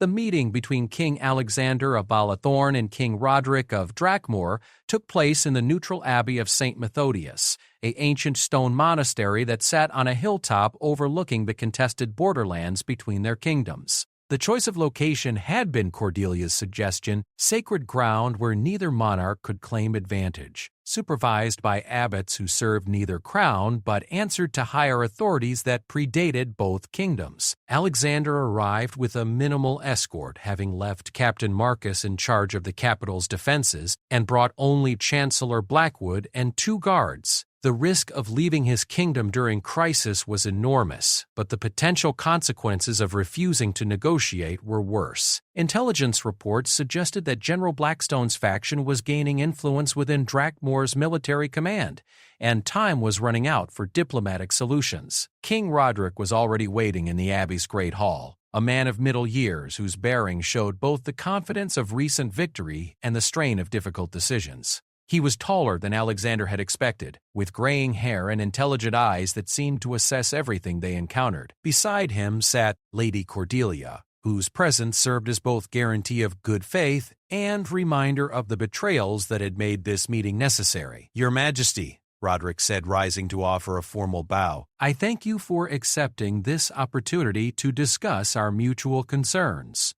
The meeting between King Alexander of Balathorn and King Roderick of Drakmore took place in the neutral abbey of St. Methodius, an ancient stone monastery that sat on a hilltop overlooking the contested borderlands between their kingdoms. The choice of location had been Cordelia's suggestion, sacred ground where neither monarch could claim advantage, supervised by abbots who served neither crown but answered to higher authorities that predated both kingdoms. Alexander arrived with a minimal escort, having left Captain Marcus in charge of the capital's defenses and brought only Chancellor Blackwood and 2 guards. The risk of leaving his kingdom during crisis was enormous, but the potential consequences of refusing to negotiate were worse. Intelligence reports suggested that General Blackstone's faction was gaining influence within Drakmore's military command, and time was running out for diplomatic solutions. King Roderick was already waiting in the Abbey's Great Hall, a man of middle years whose bearing showed both the confidence of recent victory and the strain of difficult decisions. He was taller than Alexander had expected, with graying hair and intelligent eyes that seemed to assess everything they encountered. Beside him sat Lady Cordelia, whose presence served as both guarantee of good faith and reminder of the betrayals that had made this meeting necessary. "Your Majesty," Roderick said, rising to offer a formal bow, "I thank you for accepting this opportunity to discuss our mutual concerns."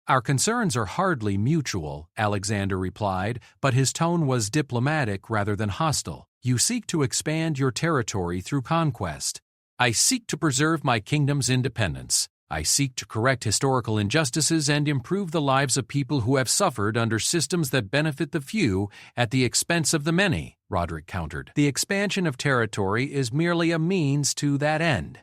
"Our concerns are hardly mutual," Alexander replied, but his tone was diplomatic rather than hostile. "You seek to expand your territory through conquest. I seek to preserve my kingdom's independence. I seek to correct historical injustices and improve the lives of people who have suffered under systems that benefit the few at the expense of the many," Roderick countered. "The expansion of territory is merely a means to that end."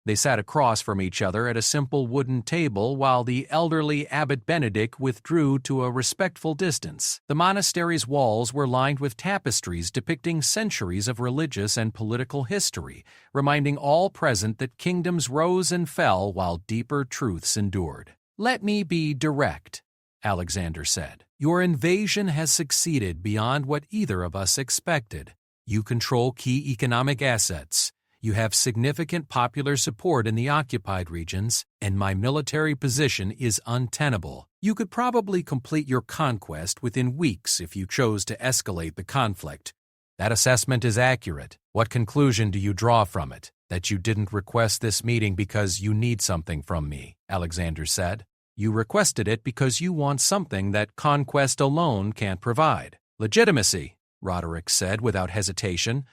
They sat across from each other at a simple wooden table while the elderly Abbot Benedict withdrew to a respectful distance. The monastery's walls were lined with tapestries depicting centuries of religious and political history, reminding all present that kingdoms rose and fell while deeper truths endured. "Let me be direct," Alexander said. "Your invasion has succeeded beyond what either of us expected. You control key economic assets. You have significant popular support in the occupied regions, and my military position is untenable. You could probably complete your conquest within weeks if you chose to escalate the conflict. That assessment is accurate. What conclusion do you draw from it? That you didn't request this meeting because you need something from me," Alexander said. "You requested it because you want something that conquest alone can't provide." "Legitimacy," Roderick said without hesitation.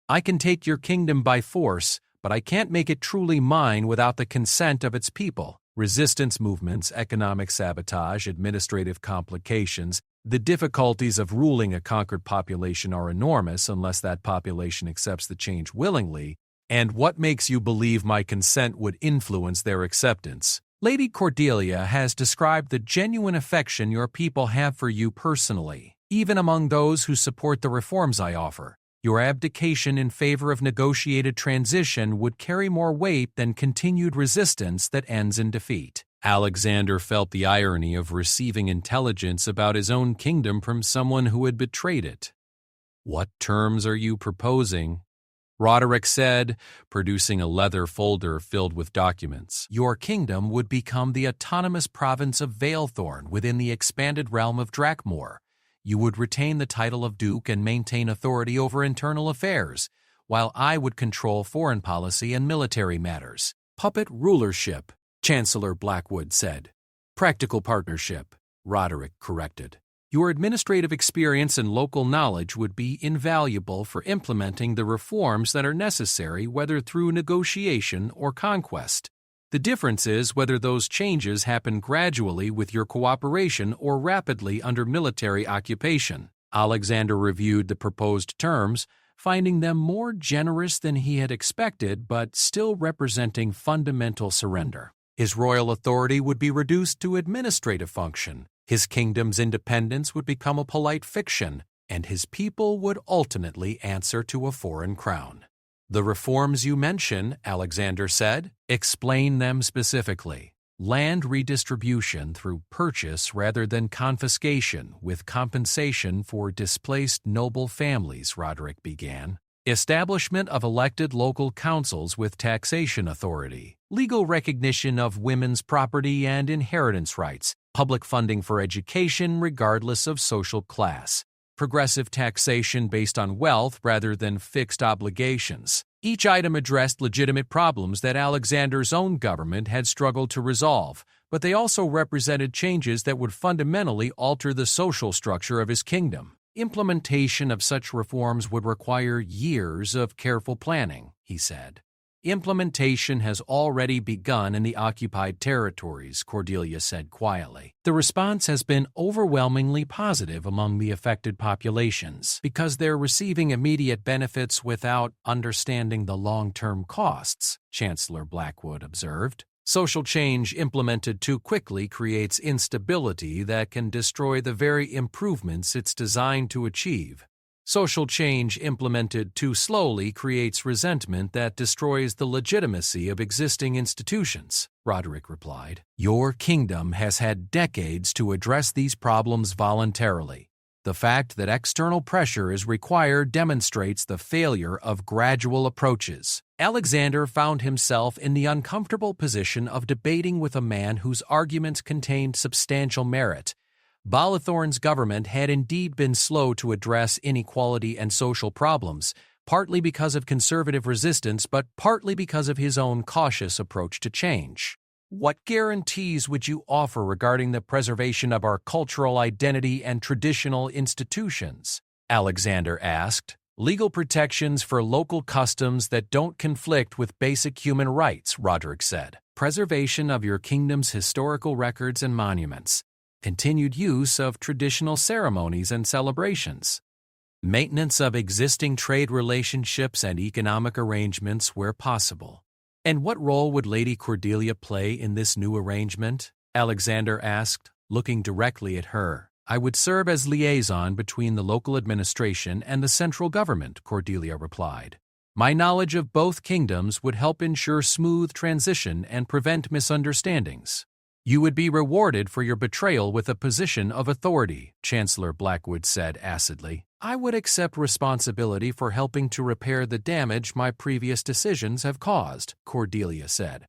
"I can take your kingdom by force, but I can't make it truly mine without the consent of its people. Resistance movements, economic sabotage, administrative complications, the difficulties of ruling a conquered population are enormous unless that population accepts the change willingly. And what makes you believe my consent would influence their acceptance?" "Lady Cordelia has described the genuine affection your people have for you personally, even among those who support the reforms I offer. Your abdication in favor of negotiated transition would carry more weight than continued resistance that ends in defeat." Alexander felt the irony of receiving intelligence about his own kingdom from someone who had betrayed it. "What terms are you proposing?" Roderick said, producing a leather folder filled with documents. "Your kingdom would become the autonomous province of Valethorn within the expanded realm of Drakmore. You would retain the title of Duke and maintain authority over internal affairs, while I would control foreign policy and military matters." "Puppet rulership," Chancellor Blackwood said. "Practical partnership," Roderick corrected. "Your administrative experience and local knowledge would be invaluable for implementing the reforms that are necessary, whether through negotiation or conquest. The difference is whether those changes happen gradually with your cooperation or rapidly under military occupation." Alexander reviewed the proposed terms, finding them more generous than he had expected but still representing fundamental surrender. His royal authority would be reduced to administrative function, his kingdom's independence would become a polite fiction, and his people would ultimately answer to a foreign crown. "The reforms you mention," Alexander said, "explain them specifically. Land redistribution through purchase rather than confiscation with compensation for displaced noble families," Roderick began. establishment of elected local councils with taxation authority, legal recognition of women's property and inheritance rights, public funding for education regardless of social class, progressive taxation based on wealth rather than fixed obligations. Each item addressed legitimate problems that Alexander's own government had struggled to resolve, but they also represented changes that would fundamentally alter the social structure of his kingdom. Implementation of such reforms would require years of careful planning, he said. Implementation has already begun in the occupied territories, Cordelia said quietly. The response has been overwhelmingly positive among the affected populations because they're receiving immediate benefits without understanding the long-term costs, Chancellor Blackwood observed. Social change implemented too quickly creates instability that can destroy the very improvements it's designed to achieve. Social change implemented too slowly creates resentment that destroys the legitimacy of existing institutions, Roderick replied. Your kingdom has had decades to address these problems voluntarily. The fact that external pressure is required demonstrates the failure of gradual approaches. Alexander found himself in the uncomfortable position of debating with a man whose arguments contained substantial merit. Balathorn's government had indeed been slow to address inequality and social problems, partly because of conservative resistance, but partly because of his own cautious approach to change. What guarantees would you offer regarding the preservation of our cultural identity and traditional institutions? Alexander asked. Legal protections for local customs that don't conflict with basic human rights, Roderick said. Preservation of your kingdom's historical records and monuments. Continued use of traditional ceremonies and celebrations. Maintenance of existing trade relationships and economic arrangements where possible. And what role would Lady Cordelia play in this new arrangement? Alexander asked, looking directly at her. I would serve as liaison between the local administration and the central government, Cordelia replied. My knowledge of both kingdoms would help ensure smooth transition and prevent misunderstandings. You would be rewarded for your betrayal with a position of authority, Chancellor Blackwood said acidly. I would accept responsibility for helping to repair the damage my previous decisions have caused, Cordelia said.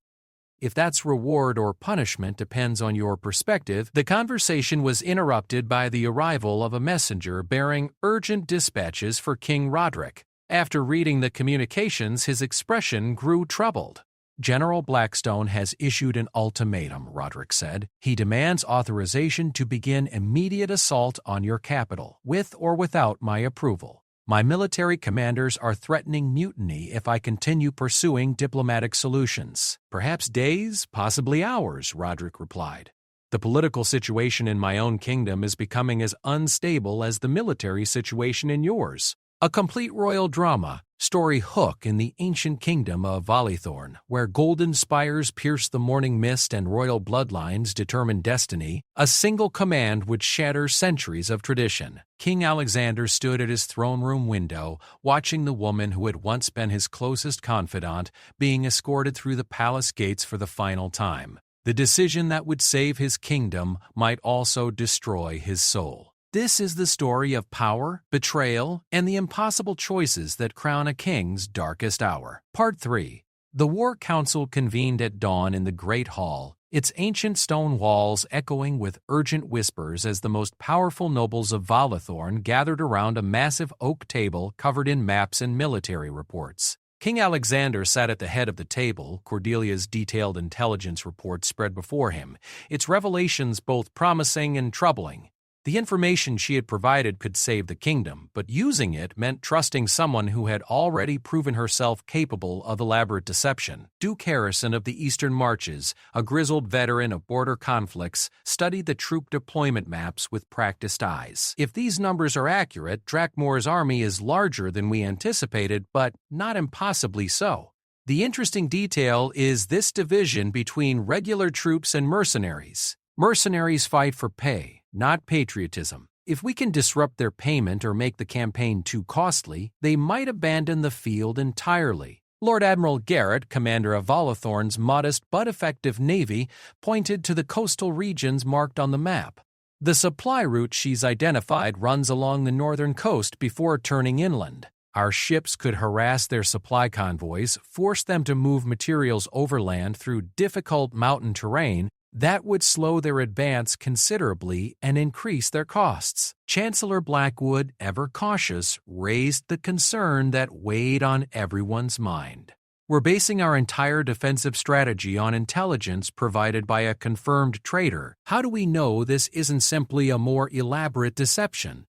If that's reward or punishment depends on your perspective. The conversation was interrupted by the arrival of a messenger bearing urgent dispatches for King Roderick. After reading the communications, his expression grew troubled. General Blackstone has issued an ultimatum, Roderick said. He demands authorization to begin immediate assault on your capital, with or without my approval. My military commanders are threatening mutiny if I continue pursuing diplomatic solutions. Perhaps days, possibly hours, Roderick replied. The political situation in my own kingdom is becoming as unstable as the military situation in yours. A complete royal drama, story hook in the ancient kingdom of Balathorn, where golden spires pierce the morning mist and royal bloodlines determine destiny. A single command would shatter centuries of tradition. King Alexander stood at his throne room window, watching the woman who had once been his closest confidant being escorted through the palace gates for the final time. The decision that would save his kingdom might also destroy his soul. This is the story of power, betrayal, and the impossible choices that crown a king's darkest hour. Part 3. The War Council convened at dawn in the Great Hall, its ancient stone walls echoing with urgent whispers as the most powerful nobles of Balathorn gathered around a massive oak table covered in maps and military reports. King Alexander sat at the head of the table, Cordelia's detailed intelligence report spread before him, its revelations both promising and troubling. The information she had provided could save the kingdom, but using it meant trusting someone who had already proven herself capable of elaborate deception. Duke Harrison of the Eastern Marches, a grizzled veteran of border conflicts, studied the troop deployment maps with practiced eyes. If these numbers are accurate, Drakmoor's army is larger than we anticipated, but not impossibly so. The interesting detail is this division between regular troops and mercenaries. Mercenaries fight for pay, not patriotism. If we can disrupt their payment or make the campaign too costly, they might abandon the field entirely. Lord Admiral Garrett, commander of Balathorn's modest but effective navy, pointed to the coastal regions marked on the map. The supply route she's identified runs along the northern coast before turning inland. Our ships could harass their supply convoys, force them to move materials overland through difficult mountain terrain. That would slow their advance considerably and increase their costs. Chancellor Blackwood, ever cautious, raised the concern that weighed on everyone's mind. We're basing our entire defensive strategy on intelligence provided by a confirmed traitor. How do we know this isn't simply a more elaborate deception?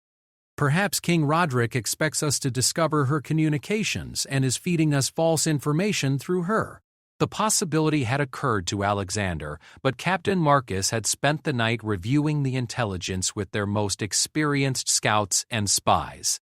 Perhaps King Roderick expects us to discover her communications and is feeding us false information through her. The possibility had occurred to Alexander, but Captain Marcus had spent the night reviewing the intelligence with their most experienced scouts and spies.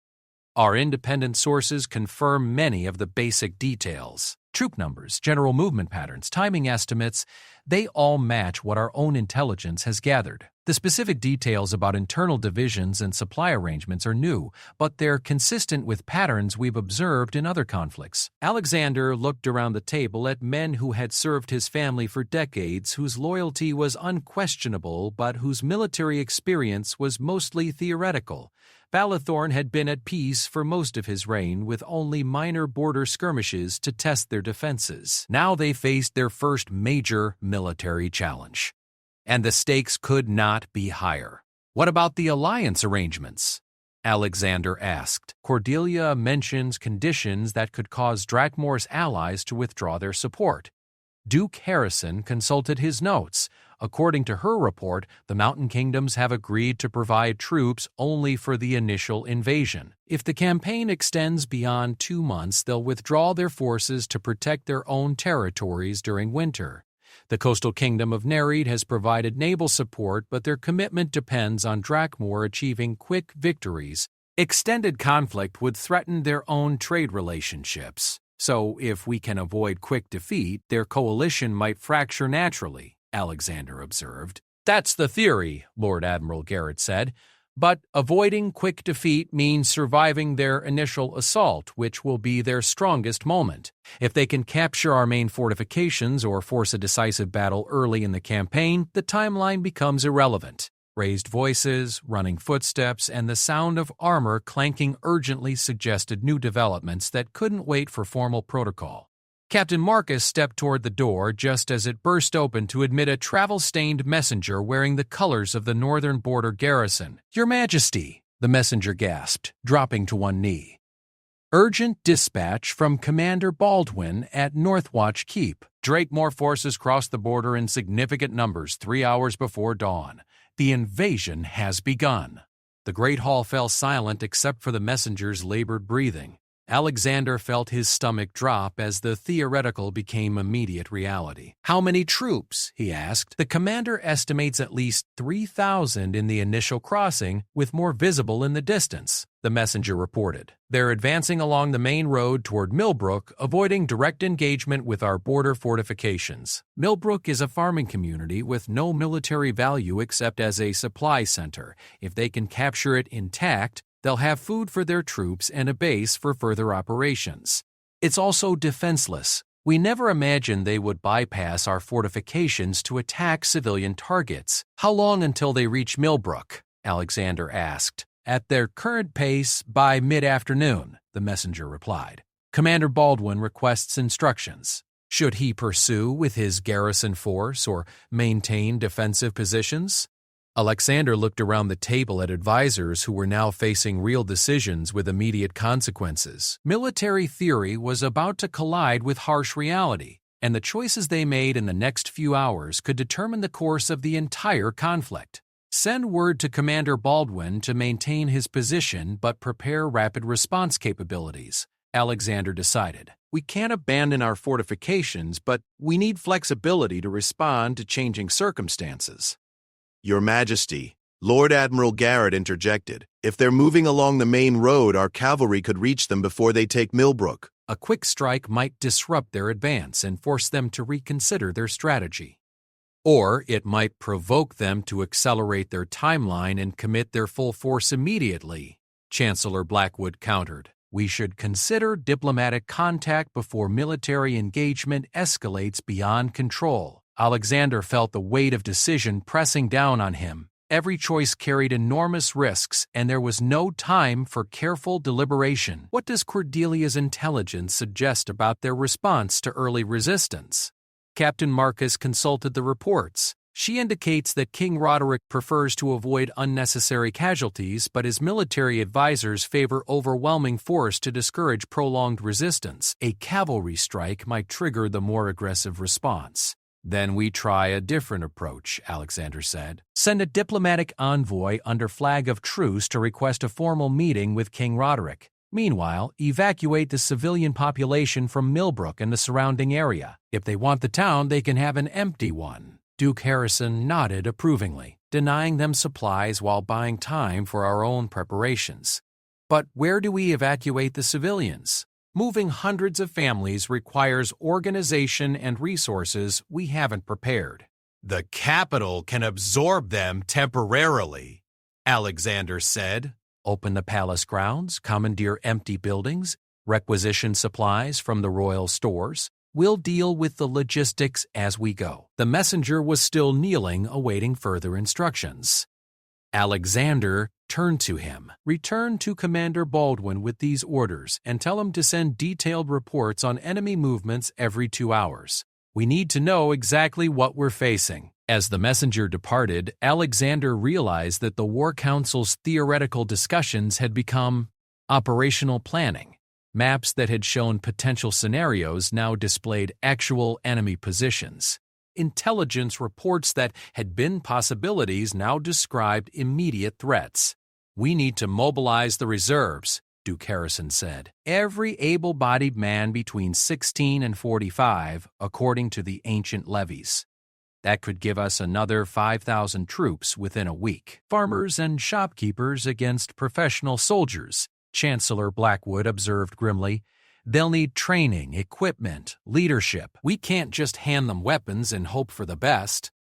Our independent sources confirm many of the basic details. Troop numbers, general movement patterns, timing estimates, they all match what our own intelligence has gathered. The specific details about internal divisions and supply arrangements are new, but they're consistent with patterns we've observed in other conflicts. Alexander looked around the table at men who had served his family for decades, whose loyalty was unquestionable, but whose military experience was mostly theoretical. Balathorn had been at peace for most of his reign, with only minor border skirmishes to test their defenses. Now they faced their first major military challenge. And the stakes could not be higher. What about the alliance arrangements? Alexander asked. Cordelia mentions conditions that could cause Drakmoor's allies to withdraw their support. Duke Harrison consulted his notes. According to her report, the Mountain Kingdoms have agreed to provide troops only for the initial invasion. If the campaign extends beyond 2 months, they'll withdraw their forces to protect their own territories during winter. The coastal kingdom of Nereid has provided naval support, but their commitment depends on Drakmoor achieving quick victories. Extended conflict would threaten their own trade relationships. So, if we can avoid quick defeat, their coalition might fracture naturally, Alexander observed. That's the theory, Lord Admiral Garrett said. But avoiding quick defeat means surviving their initial assault, which will be their strongest moment. If they can capture our main fortifications or force a decisive battle early in the campaign, the timeline becomes irrelevant. Raised voices, running footsteps, and the sound of armor clanking urgently suggested new developments that couldn't wait for formal protocol. Captain Marcus stepped toward the door just as it burst open to admit a travel-stained messenger wearing the colors of the northern border garrison. "Your Majesty," the messenger gasped, dropping to one knee. "Urgent dispatch from Commander Baldwin at Northwatch Keep. Drakmoor forces crossed the border in significant numbers 3 hours before dawn. The invasion has begun." The great hall fell silent except for the messenger's labored breathing. Alexander felt his stomach drop as the theoretical became immediate reality. "How many troops?" he asked. "The commander estimates at least 3,000 in the initial crossing, with more visible in the distance," the messenger reported. "They're advancing along the main road toward Millbrook, avoiding direct engagement with our border fortifications. Millbrook is a farming community with no military value except as a supply center. If they can capture it intact, they'll have food for their troops and a base for further operations. It's also defenseless. We never imagined they would bypass our fortifications to attack civilian targets." "How long until they reach Millbrook?" Alexander asked. "At their current pace, by mid-afternoon," the messenger replied. "Commander Baldwin requests instructions. Should he pursue with his garrison force or maintain defensive positions?" Alexander looked around the table at advisors who were now facing real decisions with immediate consequences. Military theory was about to collide with harsh reality, and the choices they made in the next few hours could determine the course of the entire conflict. "Send word to Commander Baldwin to maintain his position but prepare rapid response capabilities," Alexander decided. "We can't abandon our fortifications, but we need flexibility to respond to changing circumstances." "Your Majesty," Lord Admiral Garrett interjected, "if they're moving along the main road, our cavalry could reach them before they take Millbrook." A quick strike might disrupt their advance and force them to reconsider their strategy. Or it might provoke them to accelerate their timeline and commit their full force immediately, Chancellor Blackwood countered. "We should consider diplomatic contact before military engagement escalates beyond control." Alexander felt the weight of decision pressing down on him. Every choice carried enormous risks, and there was no time for careful deliberation. What does Cordelia's intelligence suggest about their response to early resistance? Captain Marcus consulted the reports. She indicates that King Roderick prefers to avoid unnecessary casualties, but his military advisors favor overwhelming force to discourage prolonged resistance. A cavalry strike might trigger the more aggressive response. Then we try a different approach, Alexander said. Send a diplomatic envoy under flag of truce to request a formal meeting with King Roderick. Meanwhile, evacuate the civilian population from Millbrook and the surrounding area. If they want the town, they can have an empty one. Duke Harrison nodded approvingly, denying them supplies while buying time for our own preparations. But where do we evacuate the civilians? Moving hundreds of families requires organization and resources we haven't prepared. The capital can absorb them temporarily, Alexander said. Open the palace grounds, commandeer empty buildings, requisition supplies from the royal stores. We'll deal with the logistics as we go. The messenger was still kneeling, awaiting further instructions. Alexander turned to him. Return to Commander Baldwin with these orders and tell him to send detailed reports on enemy movements every 2 hours. We need to know exactly what we're facing. As the messenger departed, Alexander realized that the War Council's theoretical discussions had become operational planning. Maps that had shown potential scenarios now displayed actual enemy positions. Intelligence reports that had been possibilities now described immediate threats. We need to mobilize the reserves, Duke Harrison said. Every able-bodied man between 16 and 45, according to the ancient levies. That could give us another 5,000 troops within a week. Farmers and shopkeepers against professional soldiers, Chancellor Blackwood observed grimly. They'll need training, equipment, leadership. We can't just hand them weapons and hope for the best.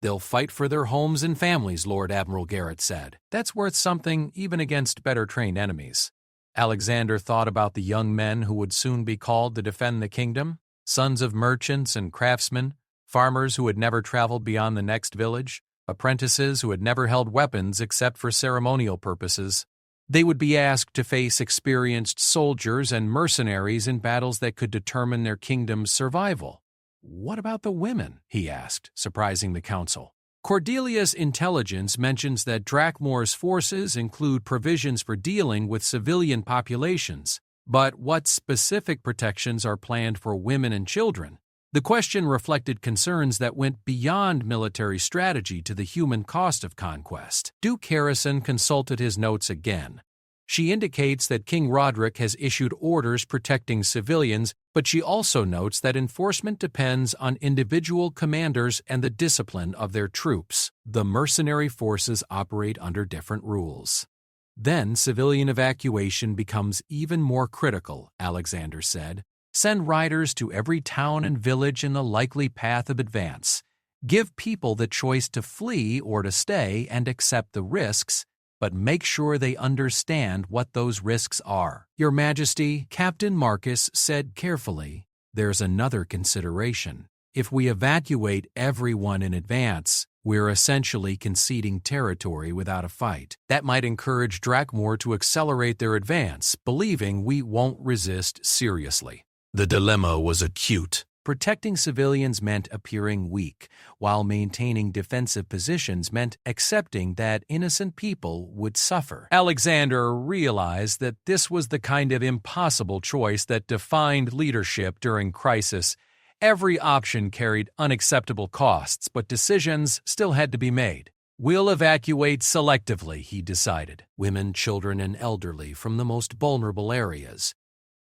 They'll fight for their homes and families, Lord Admiral Garrett said. That's worth something even against better-trained enemies. Alexander thought about the young men who would soon be called to defend the kingdom, sons of merchants and craftsmen, farmers who had never traveled beyond the next village, apprentices who had never held weapons except for ceremonial purposes. They would be asked to face experienced soldiers and mercenaries in battles that could determine their kingdom's survival. What about the women? He asked, surprising the council. Cordelia's intelligence mentions that Drakmore's forces include provisions for dealing with civilian populations, but what specific protections are planned for women and children? The question reflected concerns that went beyond military strategy to the human cost of conquest. Duke Harrison consulted his notes again. She indicates that King Roderick has issued orders protecting civilians, but she also notes that enforcement depends on individual commanders and the discipline of their troops. The mercenary forces operate under different rules. Then civilian evacuation becomes even more critical, Alexander said. Send riders to every town and village in the likely path of advance. Give people the choice to flee or to stay and accept the risks, but make sure they understand what those risks are. Your Majesty, Captain Marcus said carefully, there's another consideration. If we evacuate everyone in advance, we're essentially conceding territory without a fight. That might encourage Drakmore to accelerate their advance, believing we won't resist seriously. The dilemma was acute. Protecting civilians meant appearing weak, while maintaining defensive positions meant accepting that innocent people would suffer. Alexander realized that this was the kind of impossible choice that defined leadership during crisis. Every option carried unacceptable costs, but decisions still had to be made. We'll evacuate selectively, he decided. Women, children, and elderly from the most vulnerable areas.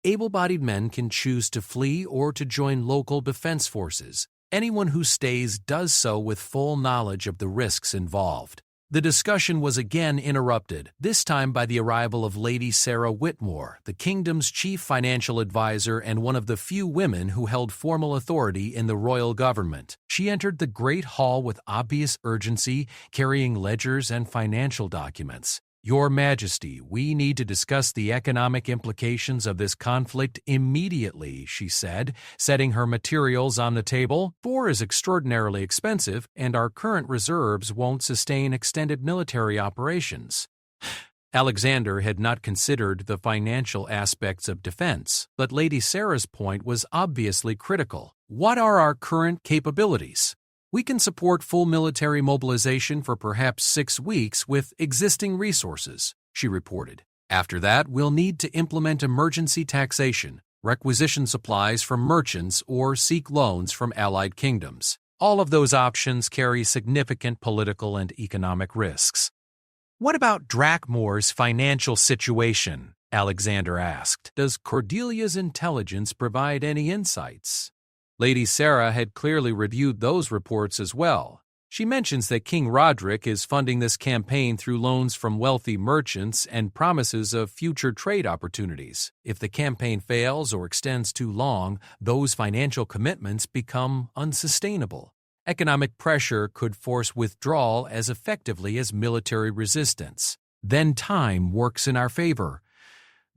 Able-bodied men can choose to flee or to join local defense forces. Anyone who stays does so with full knowledge of the risks involved. The discussion was again interrupted, this time by the arrival of Lady Sarah Whitmore, the kingdom's chief financial advisor and one of the few women who held formal authority in the royal government. She entered the great hall with obvious urgency, carrying ledgers and financial documents. Your Majesty, we need to discuss the economic implications of this conflict immediately, she said, setting her materials on the table. War is extraordinarily expensive, and our current reserves won't sustain extended military operations. Alexander had not considered the financial aspects of defense, but Lady Sarah's point was obviously critical. What are our current capabilities? We can support full military mobilization for perhaps 6 weeks with existing resources, she reported. After that, we'll need to implement emergency taxation, requisition supplies from merchants, or seek loans from allied kingdoms. All of those options carry significant political and economic risks. What about Drakmoor's financial situation? Alexander asked. Does Cordelia's intelligence provide any insights? Lady Sarah had clearly reviewed those reports as well. She mentions that King Roderick is funding this campaign through loans from wealthy merchants and promises of future trade opportunities. If the campaign fails or extends too long, those financial commitments become unsustainable. Economic pressure could force withdrawal as effectively as military resistance. Then time works in our favor.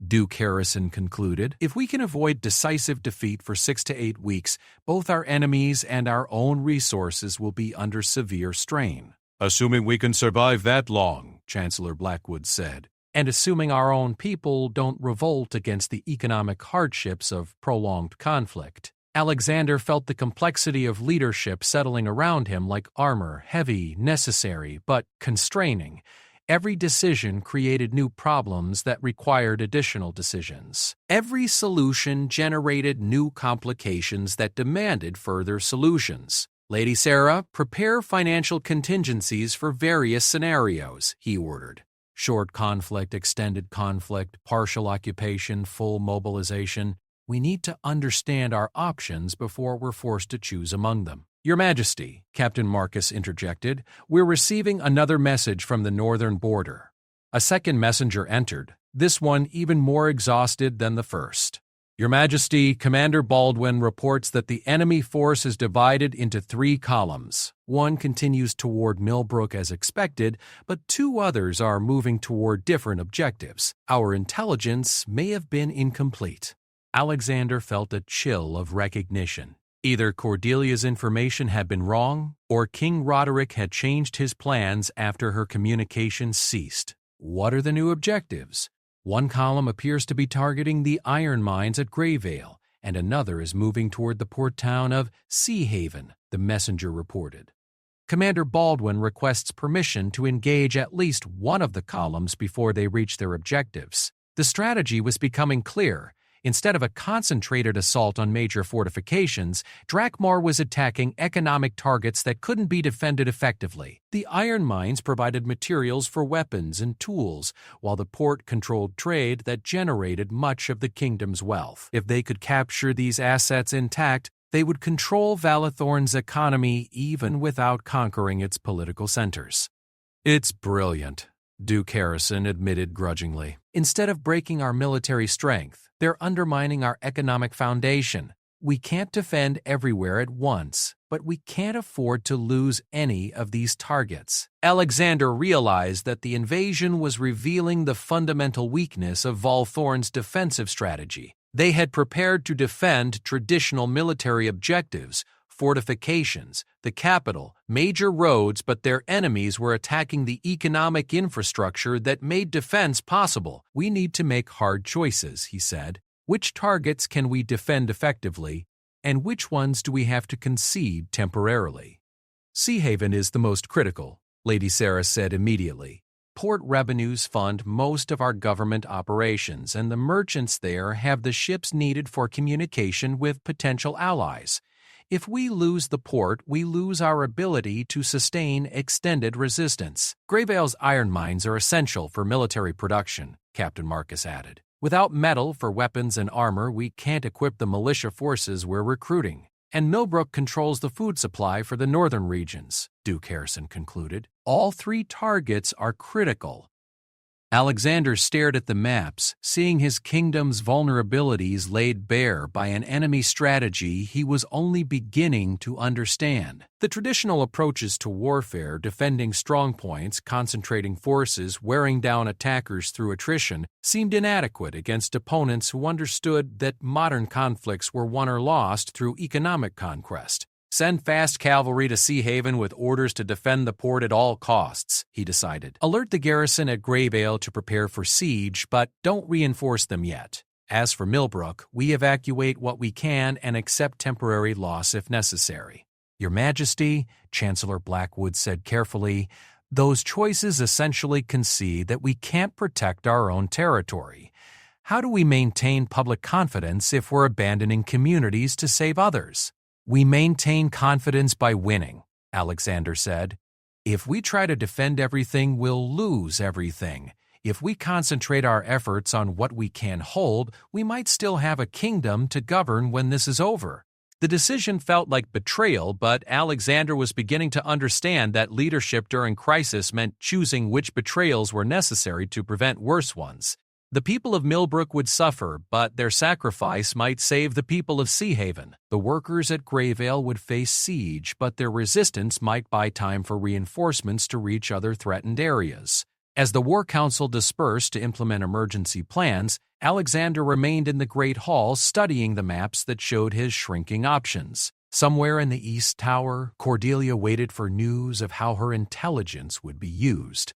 Duke Harrison concluded. If we can avoid decisive defeat for 6 to 8 weeks, both our enemies and our own resources will be under severe strain. Assuming we can survive that long, Chancellor Blackwood said, and assuming our own people don't revolt against the economic hardships of prolonged conflict. Alexander felt the complexity of leadership settling around him like armor, heavy, necessary, but constraining. Every decision created new problems that required additional decisions. Every solution generated new complications that demanded further solutions. Lady Sarah, prepare financial contingencies for various scenarios, he ordered. Short conflict, extended conflict, partial occupation, full mobilization. We need to understand our options before we're forced to choose among them. Your Majesty, Captain Marcus interjected, we're receiving another message from the northern border. A second messenger entered, this one even more exhausted than the first. Your Majesty, Commander Baldwin reports that the enemy force is divided into 3 columns. One continues toward Millbrook as expected, but 2 others are moving toward different objectives. Our intelligence may have been incomplete. Alexander felt a chill of recognition. Either Cordelia's information had been wrong, or King Roderick had changed his plans after her communications ceased. What are the new objectives? One column appears to be targeting the iron mines at Greyvale, and another is moving toward the port town of Sea Haven, the messenger reported. Commander Baldwin requests permission to engage at least one of the columns before they reach their objectives. The strategy was becoming clear. Instead of a concentrated assault on major fortifications, Drakmoor was attacking economic targets that couldn't be defended effectively. The iron mines provided materials for weapons and tools, while the port controlled trade that generated much of the kingdom's wealth. If they could capture these assets intact, they would control Valathorn's economy even without conquering its political centers. It's brilliant, Duke Harrison admitted grudgingly. Instead of breaking our military strength, they're undermining our economic foundation. We can't defend everywhere at once, but we can't afford to lose any of these targets. Alexander realized that the invasion was revealing the fundamental weakness of Valathorn's defensive strategy. They had prepared to defend traditional military objectives, fortifications, the capital, major roads, but their enemies were attacking the economic infrastructure that made defense possible. We need to make hard choices, he said. Which targets can we defend effectively, and which ones do we have to concede temporarily? Sea Haven is the most critical, Lady Sarah said immediately. Port revenues fund most of our government operations, and the merchants there have the ships needed for communication with potential allies. If we lose the port, we lose our ability to sustain extended resistance. Greyvale's iron mines are essential for military production, Captain Marcus added. Without metal for weapons and armor, we can't equip the militia forces we're recruiting. And Millbrook controls the food supply for the northern regions, Duke Harrison concluded. All 3 targets are critical. Alexander stared at the maps, seeing his kingdom's vulnerabilities laid bare by an enemy strategy he was only beginning to understand. The traditional approaches to warfare, defending strongpoints, concentrating forces, wearing down attackers through attrition, seemed inadequate against opponents who understood that modern conflicts were won or lost through economic conquest. Send fast cavalry to Sea Haven with orders to defend the port at all costs, he decided. Alert the garrison at Greyvale to prepare for siege, but don't reinforce them yet. As for Millbrook, we evacuate what we can and accept temporary loss if necessary. Your Majesty, Chancellor Blackwood said carefully, those choices essentially concede that we can't protect our own territory. How do we maintain public confidence if we're abandoning communities to save others? We maintain confidence by winning, Alexander said. If we try to defend everything, we'll lose everything. If we concentrate our efforts on what we can hold, we might still have a kingdom to govern when this is over. The decision felt like betrayal, but Alexander was beginning to understand that leadership during crisis meant choosing which betrayals were necessary to prevent worse ones. The people of Millbrook would suffer, but their sacrifice might save the people of Sea Haven. The workers at Greyvale would face siege, but their resistance might buy time for reinforcements to reach other threatened areas. As the War Council dispersed to implement emergency plans, Alexander remained in the Great Hall studying the maps that showed his shrinking options. Somewhere in the East Tower, Cordelia waited for news of how her intelligence would be used.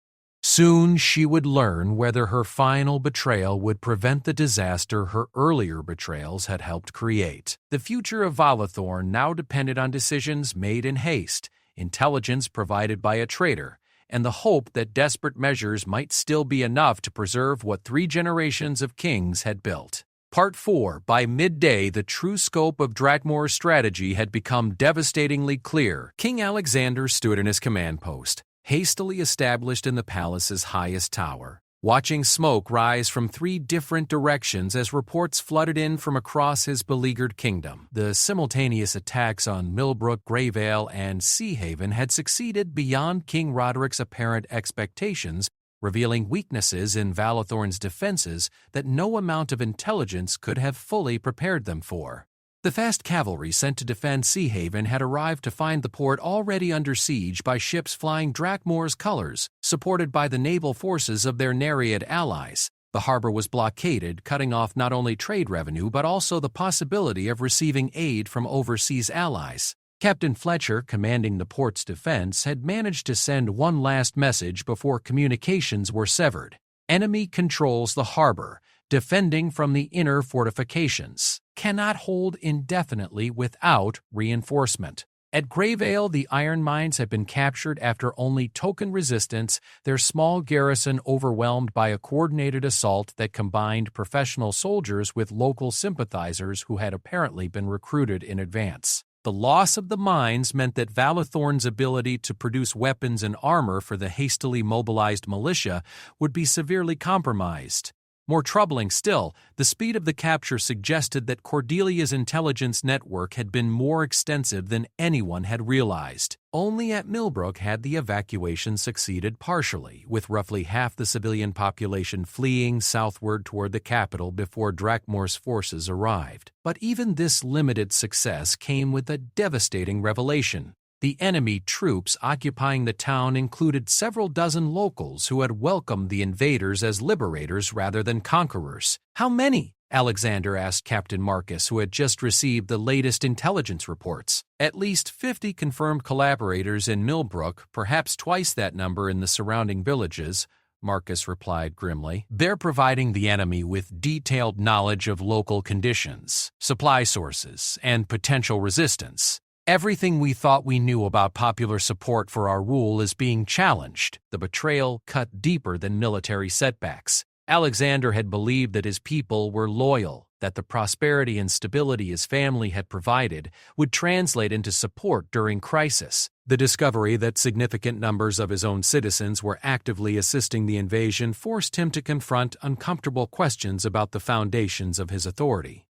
Soon she would learn whether her final betrayal would prevent the disaster her earlier betrayals had helped create. The future of Valathorn now depended on decisions made in haste, intelligence provided by a traitor, and the hope that desperate measures might still be enough to preserve what 3 generations of kings had built. Part 4. By midday, the true scope of Drakmor's strategy had become devastatingly clear. King Alexander stood in his command post, hastily established in the palace's highest tower, watching smoke rise from 3 different directions as reports flooded in from across his beleaguered kingdom. The simultaneous attacks on Millbrook, Greyvale, and Sea Haven had succeeded beyond King Roderick's apparent expectations, revealing weaknesses in Valathorn's defenses that no amount of intelligence could have fully prepared them for. The fast cavalry sent to defend Sea Haven had arrived to find the port already under siege by ships flying Drakmor's colors, supported by the naval forces of their Nereid allies. The harbor was blockaded, cutting off not only trade revenue but also the possibility of receiving aid from overseas allies. Captain Fletcher, commanding the port's defense, had managed to send one last message before communications were severed. Enemy controls the harbor, defending from the inner fortifications. Cannot hold indefinitely without reinforcement. At Greyvale, the iron mines had been captured after only token resistance, their small garrison overwhelmed by a coordinated assault that combined professional soldiers with local sympathizers who had apparently been recruited in advance. The loss of the mines meant that Valathorn's ability to produce weapons and armor for the hastily mobilized militia would be severely compromised. More troubling still, the speed of the capture suggested that Cordelia's intelligence network had been more extensive than anyone had realized. Only at Millbrook had the evacuation succeeded partially, with roughly half the civilian population fleeing southward toward the capital before Drakmor's forces arrived. But even this limited success came with a devastating revelation. The enemy troops occupying the town included several dozen locals who had welcomed the invaders as liberators rather than conquerors. How many? Alexander asked Captain Marcus, who had just received the latest intelligence reports. At least 50 confirmed collaborators in Millbrook, perhaps twice that number in the surrounding villages, Marcus replied grimly. They're providing the enemy with detailed knowledge of local conditions, supply sources, and potential resistance. Everything we thought we knew about popular support for our rule is being challenged. The betrayal cut deeper than military setbacks. Alexander had believed that his people were loyal, that the prosperity and stability his family had provided would translate into support during crisis. The discovery that significant numbers of his own citizens were actively assisting the invasion forced him to confront uncomfortable questions about the foundations of his authority.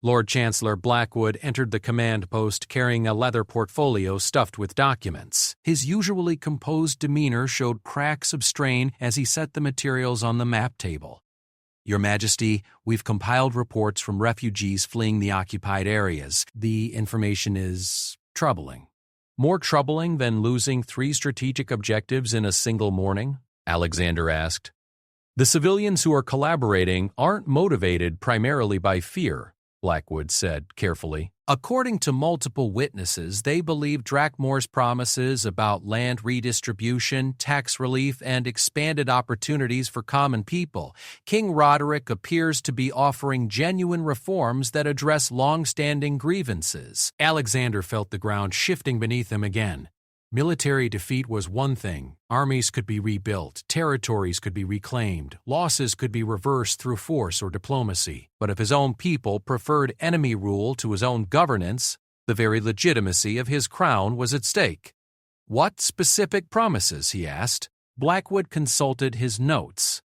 Lord Chancellor Blackwood entered the command post carrying a leather portfolio stuffed with documents. His usually composed demeanor showed cracks of strain as he set the materials on the map table. Your Majesty, we've compiled reports from refugees fleeing the occupied areas. The information is troubling. More troubling than losing 3 strategic objectives in a single morning? Alexander asked. The civilians who are collaborating aren't motivated primarily by fear, Blackwood said carefully. According to multiple witnesses, they believe Drakmore's promises about land redistribution, tax relief, and expanded opportunities for common people. King Roderick appears to be offering genuine reforms that address long-standing grievances. Alexander felt the ground shifting beneath him again. Military defeat was one thing. Armies could be rebuilt, territories could be reclaimed, losses could be reversed through force or diplomacy. But if his own people preferred enemy rule to his own governance, the very legitimacy of his crown was at stake. What specific promises, he asked. Blackwood consulted his notes.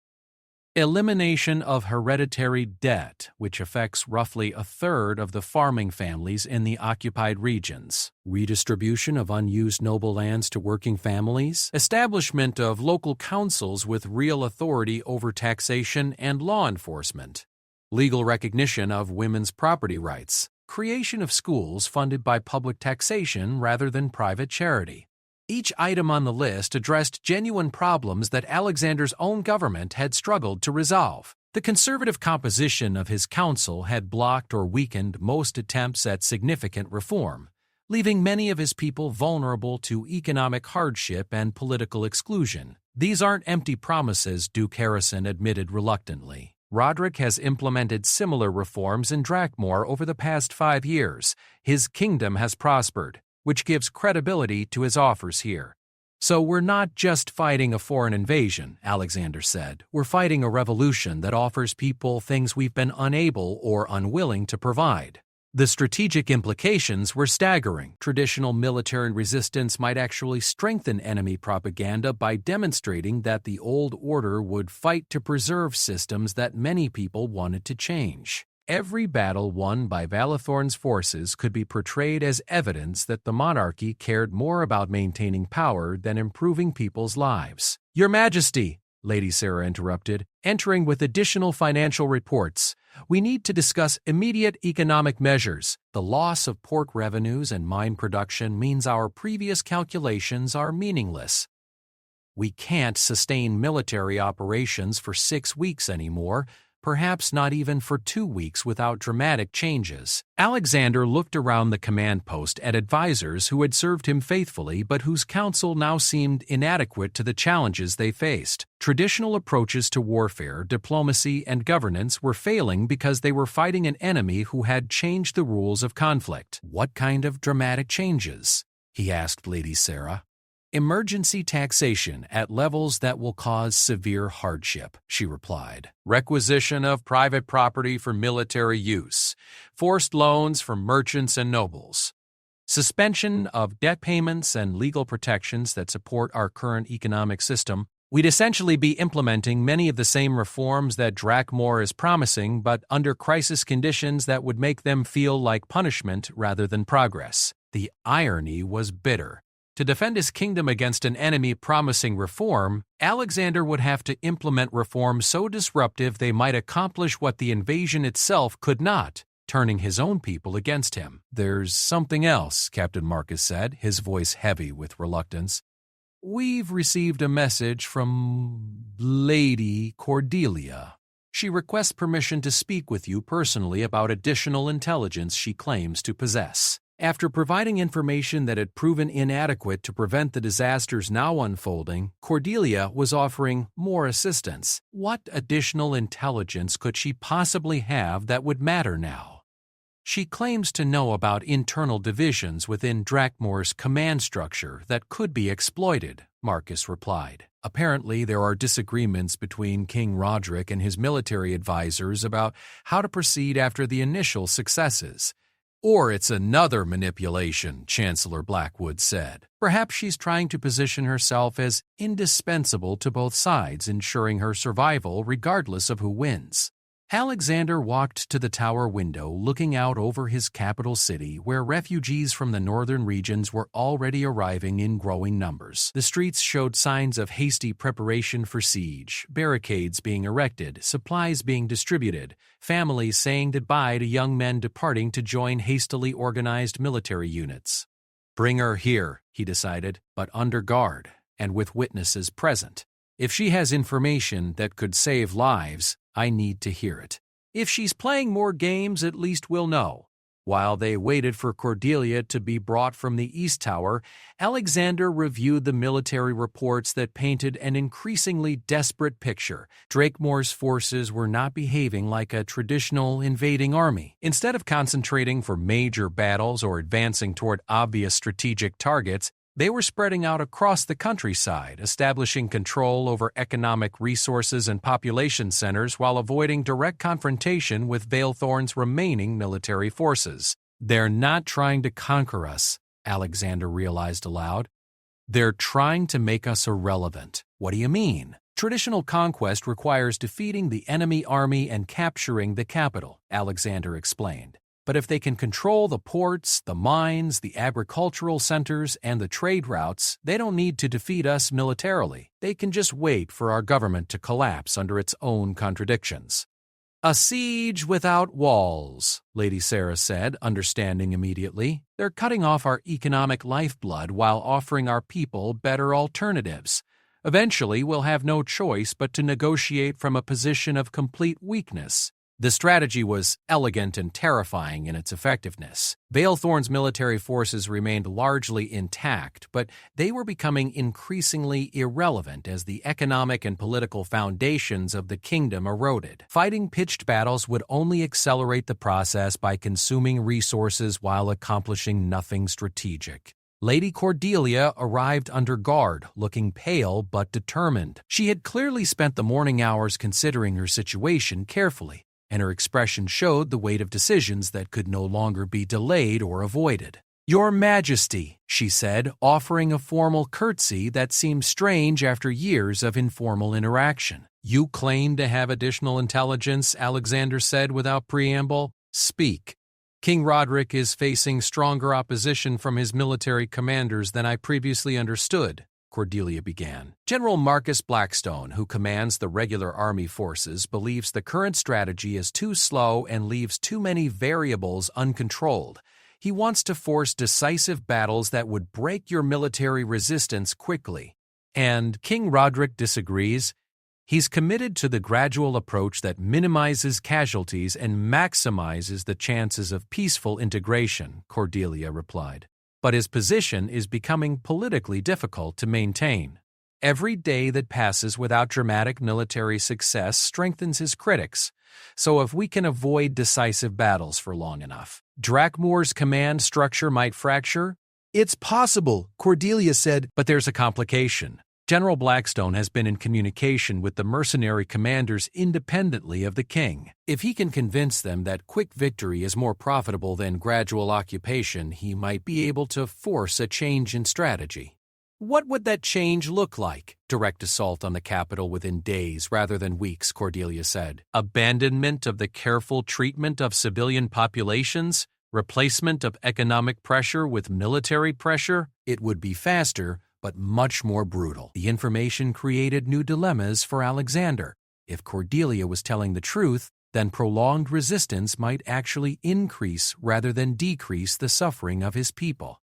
Elimination of hereditary debt, which affects roughly a third of the farming families in the occupied regions. Redistribution of unused noble lands to working families. Establishment of local councils with real authority over taxation and law enforcement. Legal recognition of women's property rights. Creation of schools funded by public taxation rather than private charity. Each item on the list addressed genuine problems that Alexander's own government had struggled to resolve. The conservative composition of his council had blocked or weakened most attempts at significant reform, leaving many of his people vulnerable to economic hardship and political exclusion. These aren't empty promises, Duke Harrison admitted reluctantly. Roderick has implemented similar reforms in Drakmore over the past 5 years. His kingdom has prospered, which gives credibility to his offers here. So we're not just fighting a foreign invasion, Alexander said. We're fighting a revolution that offers people things we've been unable or unwilling to provide. The strategic implications were staggering. Traditional military resistance might actually strengthen enemy propaganda by demonstrating that the old order would fight to preserve systems that many people wanted to change. Every battle won by Valathorn's forces could be portrayed as evidence that the monarchy cared more about maintaining power than improving people's lives. Your Majesty, Lady Sarah interrupted, entering with additional financial reports. We need to discuss immediate economic measures. The loss of pork revenues and mine production means our previous calculations are meaningless. We can't sustain military operations for 6 weeks anymore, perhaps not even for 2 weeks without dramatic changes. Alexander looked around the command post at advisors who had served him faithfully but whose counsel now seemed inadequate to the challenges they faced. Traditional approaches to warfare, diplomacy, and governance were failing because they were fighting an enemy who had changed the rules of conflict. What kind of dramatic changes? He asked Lady Sarah. Emergency taxation at levels that will cause severe hardship, she replied. Requisition of private property for military use. Forced loans for merchants and nobles. Suspension of debt payments and legal protections that support our current economic system. We'd essentially be implementing many of the same reforms that Drakmore is promising, but under crisis conditions that would make them feel like punishment rather than progress. The irony was bitter. To defend his kingdom against an enemy promising reform, Alexander would have to implement reforms so disruptive they might accomplish what the invasion itself could not, turning his own people against him. There's something else, Captain Marcus said, his voice heavy with reluctance. We've received a message from Lady Cordelia. She requests permission to speak with you personally about additional intelligence she claims to possess. After providing information that had proven inadequate to prevent the disasters now unfolding, Cordelia was offering more assistance. What additional intelligence could she possibly have that would matter now? She claims to know about internal divisions within Drakmore's command structure that could be exploited, Marcus replied. Apparently, there are disagreements between King Roderick and his military advisors about how to proceed after the initial successes. Or it's another manipulation, Chancellor Blackwood said. Perhaps she's trying to position herself as indispensable to both sides, ensuring her survival regardless of who wins. Alexander walked to the tower window, looking out over his capital city, where refugees from the northern regions were already arriving in growing numbers. The streets showed signs of hasty preparation for siege, barricades being erected, supplies being distributed, families saying goodbye to young men departing to join hastily organized military units. Bring her here, he decided, but under guard and with witnesses present. If she has information that could save lives, I need to hear it. If she's playing more games, at least we'll know. While they waited for Cordelia to be brought from the East Tower, Alexander reviewed the military reports that painted an increasingly desperate picture. Drakemore's forces were not behaving like a traditional invading army. Instead of concentrating for major battles or advancing toward obvious strategic targets, they were spreading out across the countryside, establishing control over economic resources and population centers while avoiding direct confrontation with Valethorn's remaining military forces. They're not trying to conquer us, Alexander realized aloud. They're trying to make us irrelevant. What do you mean? Traditional conquest requires defeating the enemy army and capturing the capital, Alexander explained. But if they can control the ports, the mines, the agricultural centers, and the trade routes, they don't need to defeat us militarily. They can just wait for our government to collapse under its own contradictions. A siege without walls, Lady Sarah said, understanding immediately. They're cutting off our economic lifeblood while offering our people better alternatives. Eventually, we'll have no choice but to negotiate from a position of complete weakness. The strategy was elegant and terrifying in its effectiveness. Valethorn's military forces remained largely intact, but they were becoming increasingly irrelevant as the economic and political foundations of the kingdom eroded. Fighting pitched battles would only accelerate the process by consuming resources while accomplishing nothing strategic. Lady Cordelia arrived under guard, looking pale but determined. She had clearly spent the morning hours considering her situation carefully, and her expression showed the weight of decisions that could no longer be delayed or avoided. "Your Majesty," she said, offering a formal curtsy that seemed strange after years of informal interaction. "You claim to have additional intelligence," Alexander said without preamble. "Speak." "King Roderick is facing stronger opposition from his military commanders than I previously understood," Cordelia began. "General Marcus Blackstone, who commands the regular army forces, believes the current strategy is too slow and leaves too many variables uncontrolled. He wants to force decisive battles that would break your military resistance quickly. And King Roderick disagrees. He's committed to the gradual approach that minimizes casualties and maximizes the chances of peaceful integration," Cordelia replied. "But his position is becoming politically difficult to maintain. Every day that passes without dramatic military success strengthens his critics. So if we can avoid decisive battles for long enough, Drakemore's command structure might fracture." "It's possible," Cordelia said, "but there's a complication. General Blackstone has been in communication with the mercenary commanders independently of the king. If he can convince them that quick victory is more profitable than gradual occupation, he might be able to force a change in strategy." "What would that change look like?" "Direct assault on the capital within days rather than weeks," Cordelia said. "Abandonment of the careful treatment of civilian populations? Replacement of economic pressure with military pressure? It would be faster, but much more brutal." The information created new dilemmas for Alexander. If Cordelia was telling the truth, then prolonged resistance might actually increase rather than decrease the suffering of his people.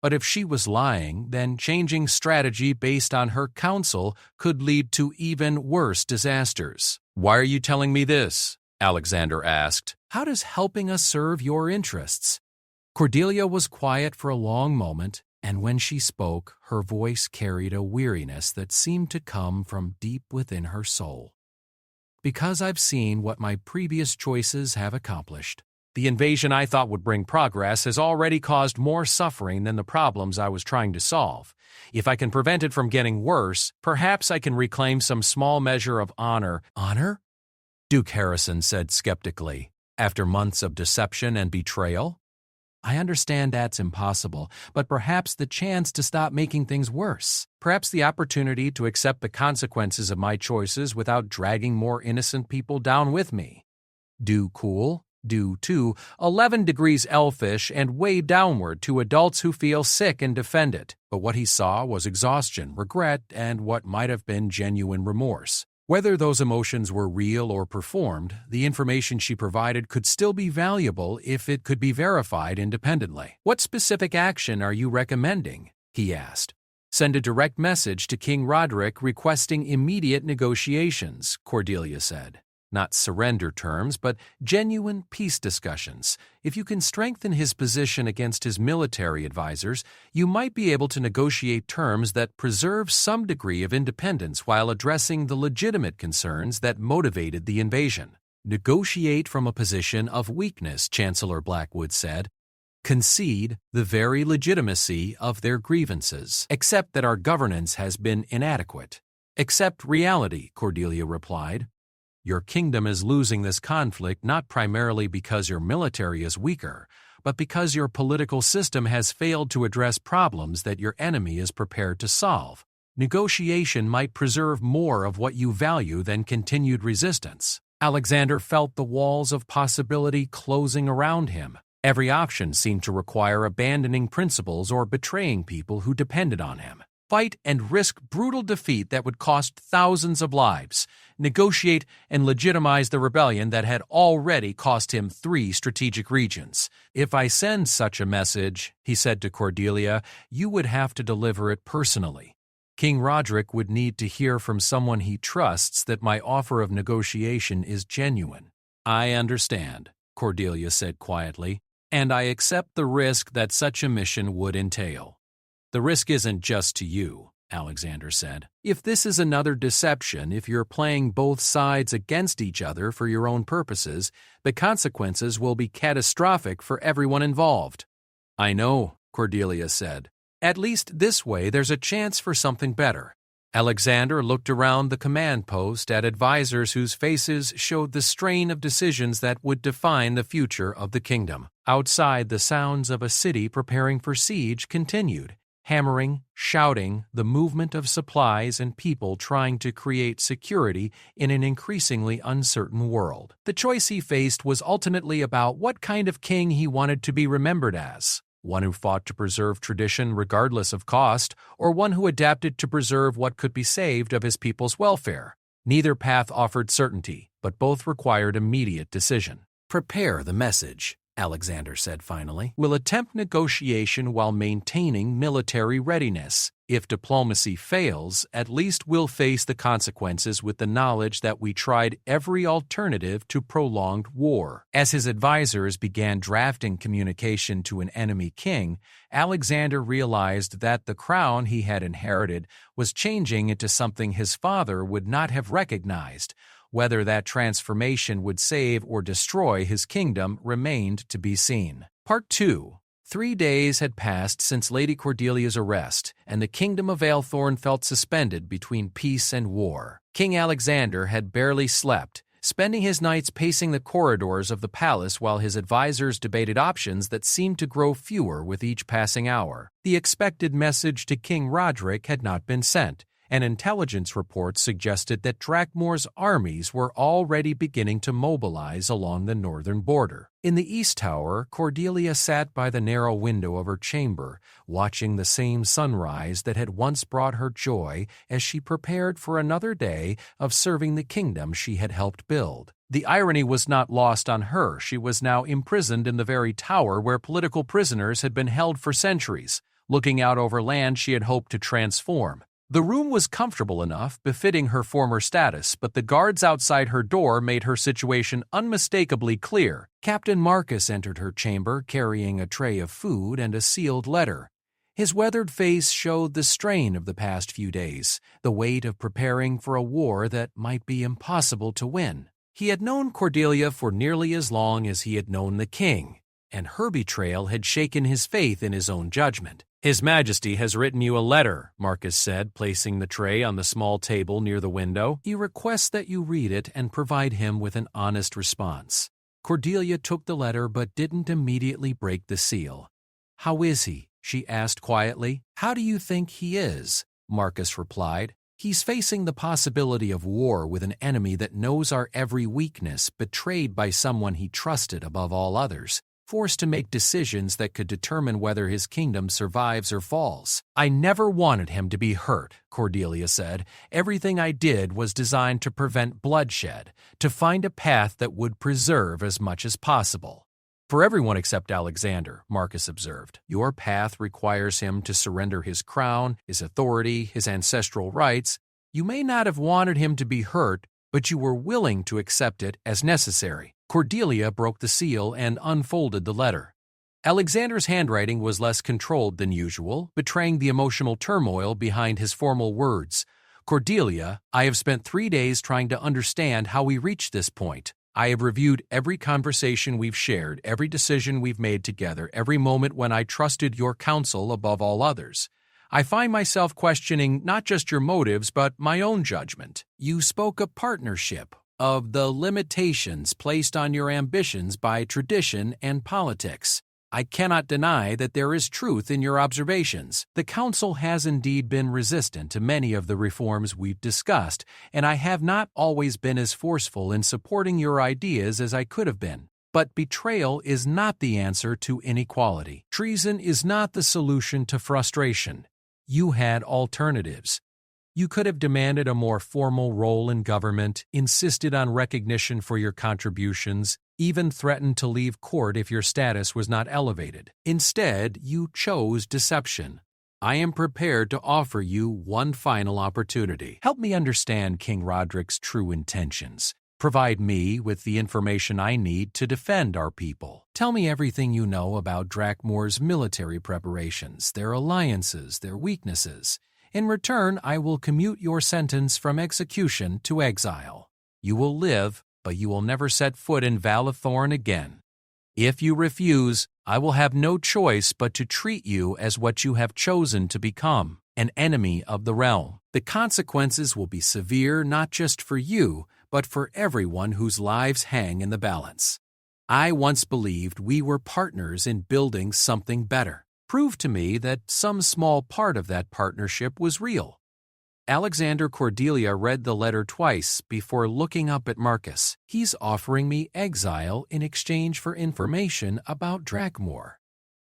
But if she was lying, then changing strategy based on her counsel could lead to even worse disasters. "Why are you telling me this?" Alexander asked. "How does helping us serve your interests?" Cordelia was quiet for a long moment, and when she spoke, her voice carried a weariness that seemed to come from deep within her soul. "Because I've seen what my previous choices have accomplished. The invasion I thought would bring progress has already caused more suffering than the problems I was trying to solve. If I can prevent it from getting worse, perhaps I can reclaim some small measure of honor." "Honor?" Duke Harrison said skeptically. "After months of deception and betrayal? I understand that's impossible, but perhaps the chance to stop making things worse. Perhaps the opportunity to accept the consequences of my choices without dragging more innocent people down with me." Due cool, due to 11 degrees elfish and way downward to adults who feel sick and defend it. But what he saw was exhaustion, regret, and what might have been genuine remorse. Whether those emotions were real or performed, the information she provided could still be valuable if it could be verified independently. "What specific action are you recommending?" he asked. "Send a direct message to King Roderick requesting immediate negotiations," Cordelia said. "Not surrender terms, but genuine peace discussions. If you can strengthen his position against his military advisors, you might be able to negotiate terms that preserve some degree of independence while addressing the legitimate concerns that motivated the invasion." "Negotiate from a position of weakness," Chancellor Blackwood said. "Concede the very legitimacy of their grievances. Accept that our governance has been inadequate." "Accept reality," Cordelia replied. "Your kingdom is losing this conflict not primarily because your military is weaker, but because your political system has failed to address problems that your enemy is prepared to solve. Negotiation might preserve more of what you value than continued resistance." Alexander felt the walls of possibility closing around him. Every option seemed to require abandoning principles or betraying people who depended on him. Fight and risk brutal defeat that would cost thousands of lives. Negotiate and legitimize the rebellion that had already cost him 3 strategic regions. "If I send such a message," he said to Cordelia, "you would have to deliver it personally. King Roderick would need to hear from someone he trusts that my offer of negotiation is genuine." "I understand," Cordelia said quietly, "and I accept the risk that such a mission would entail." "The risk isn't just to you," Alexander said. "If this is another deception, if you're playing both sides against each other for your own purposes, the consequences will be catastrophic for everyone involved." "I know," Cordelia said. "At least this way there's a chance for something better." Alexander looked around the command post at advisors whose faces showed the strain of decisions that would define the future of the kingdom. Outside, the sounds of a city preparing for siege continued. Hammering, shouting, the movement of supplies and people trying to create security in an increasingly uncertain world. The choice he faced was ultimately about what kind of king he wanted to be remembered as. One who fought to preserve tradition regardless of cost, or one who adapted to preserve what could be saved of his people's welfare. Neither path offered certainty, but both required immediate decision. "Prepare the message," Alexander said finally. "We'll attempt negotiation while maintaining military readiness. If diplomacy fails, at least we'll face the consequences with the knowledge that we tried every alternative to prolonged war." As his advisors began drafting communication to an enemy king, Alexander realized that the crown he had inherited was changing into something his father would not have recognized. Whether that transformation would save or destroy his kingdom remained to be seen. Part 2. 3 days had passed since Lady Cordelia's arrest, and the kingdom of Aelthorn felt suspended between peace and war. King Alexander had barely slept, spending his nights pacing the corridors of the palace while his advisors debated options that seemed to grow fewer with each passing hour. The expected message to King Roderick had not been sent, and intelligence reports suggested that Drakmoor's armies were already beginning to mobilize along the northern border. In the East Tower, Cordelia sat by the narrow window of her chamber, watching the same sunrise that had once brought her joy as she prepared for another day of serving the kingdom she had helped build. The irony was not lost on her. She was now imprisoned in the very tower where political prisoners had been held for centuries, looking out over land she had hoped to transform. The room was comfortable enough, befitting her former status, but the guards outside her door made her situation unmistakably clear. Captain Marcus entered her chamber carrying a tray of food and a sealed letter. His weathered face showed the strain of the past few days, the weight of preparing for a war that might be impossible to win. He had known Cordelia for nearly as long as he had known the king, and her betrayal had shaken his faith in his own judgment. "His Majesty has written you a letter," Marcus said, placing the tray on the small table near the window. "He requests that you read it and provide him with an honest response." Cordelia took the letter but didn't immediately break the seal. "How is he?" she asked quietly. "How do you think he is?" Marcus replied. He's facing the possibility of war with an enemy that knows our every weakness, betrayed by someone he trusted above all others, forced to make decisions that could determine whether his kingdom survives or falls. "I never wanted him to be hurt," Cordelia said. "Everything I did was designed to prevent bloodshed, to find a path that would preserve as much as possible." "For everyone except Alexander," Marcus observed, "your path requires him to surrender his crown, his authority, his ancestral rights. You may not have wanted him to be hurt, but you were willing to accept it as necessary." Cordelia broke the seal and unfolded the letter. Alexander's handwriting was less controlled than usual, betraying the emotional turmoil behind his formal words. "Cordelia, I have spent 3 days trying to understand how we reached this point. I have reviewed every conversation we've shared, every decision we've made together, every moment when I trusted your counsel above all others. I find myself questioning not just your motives, but my own judgment. You spoke of partnership, of the limitations placed on your ambitions by tradition and politics. I cannot deny that there is truth in your observations. The Council has indeed been resistant to many of the reforms we've discussed, and I have not always been as forceful in supporting your ideas as I could have been. But betrayal is not the answer to inequality. Treason is not the solution to frustration. You had alternatives. You could have demanded a more formal role in government, insisted on recognition for your contributions, even threatened to leave court if your status was not elevated. Instead, you chose deception. I am prepared to offer you one final opportunity. Help me understand King Roderick's true intentions. Provide me with the information I need to defend our people. Tell me everything you know about Drakmoor's military preparations, their alliances, their weaknesses. In return, I will commute your sentence from execution to exile. You will live, but you will never set foot in Valathorn again. If you refuse, I will have no choice but to treat you as what you have chosen to become, an enemy of the realm. The consequences will be severe not just for you, but for everyone whose lives hang in the balance. I once believed we were partners in building something better. Prove to me that some small part of that partnership was real." Alexander Cordelia read the letter twice before looking up at Marcus. "He's offering me exile in exchange for information about Drakmoor."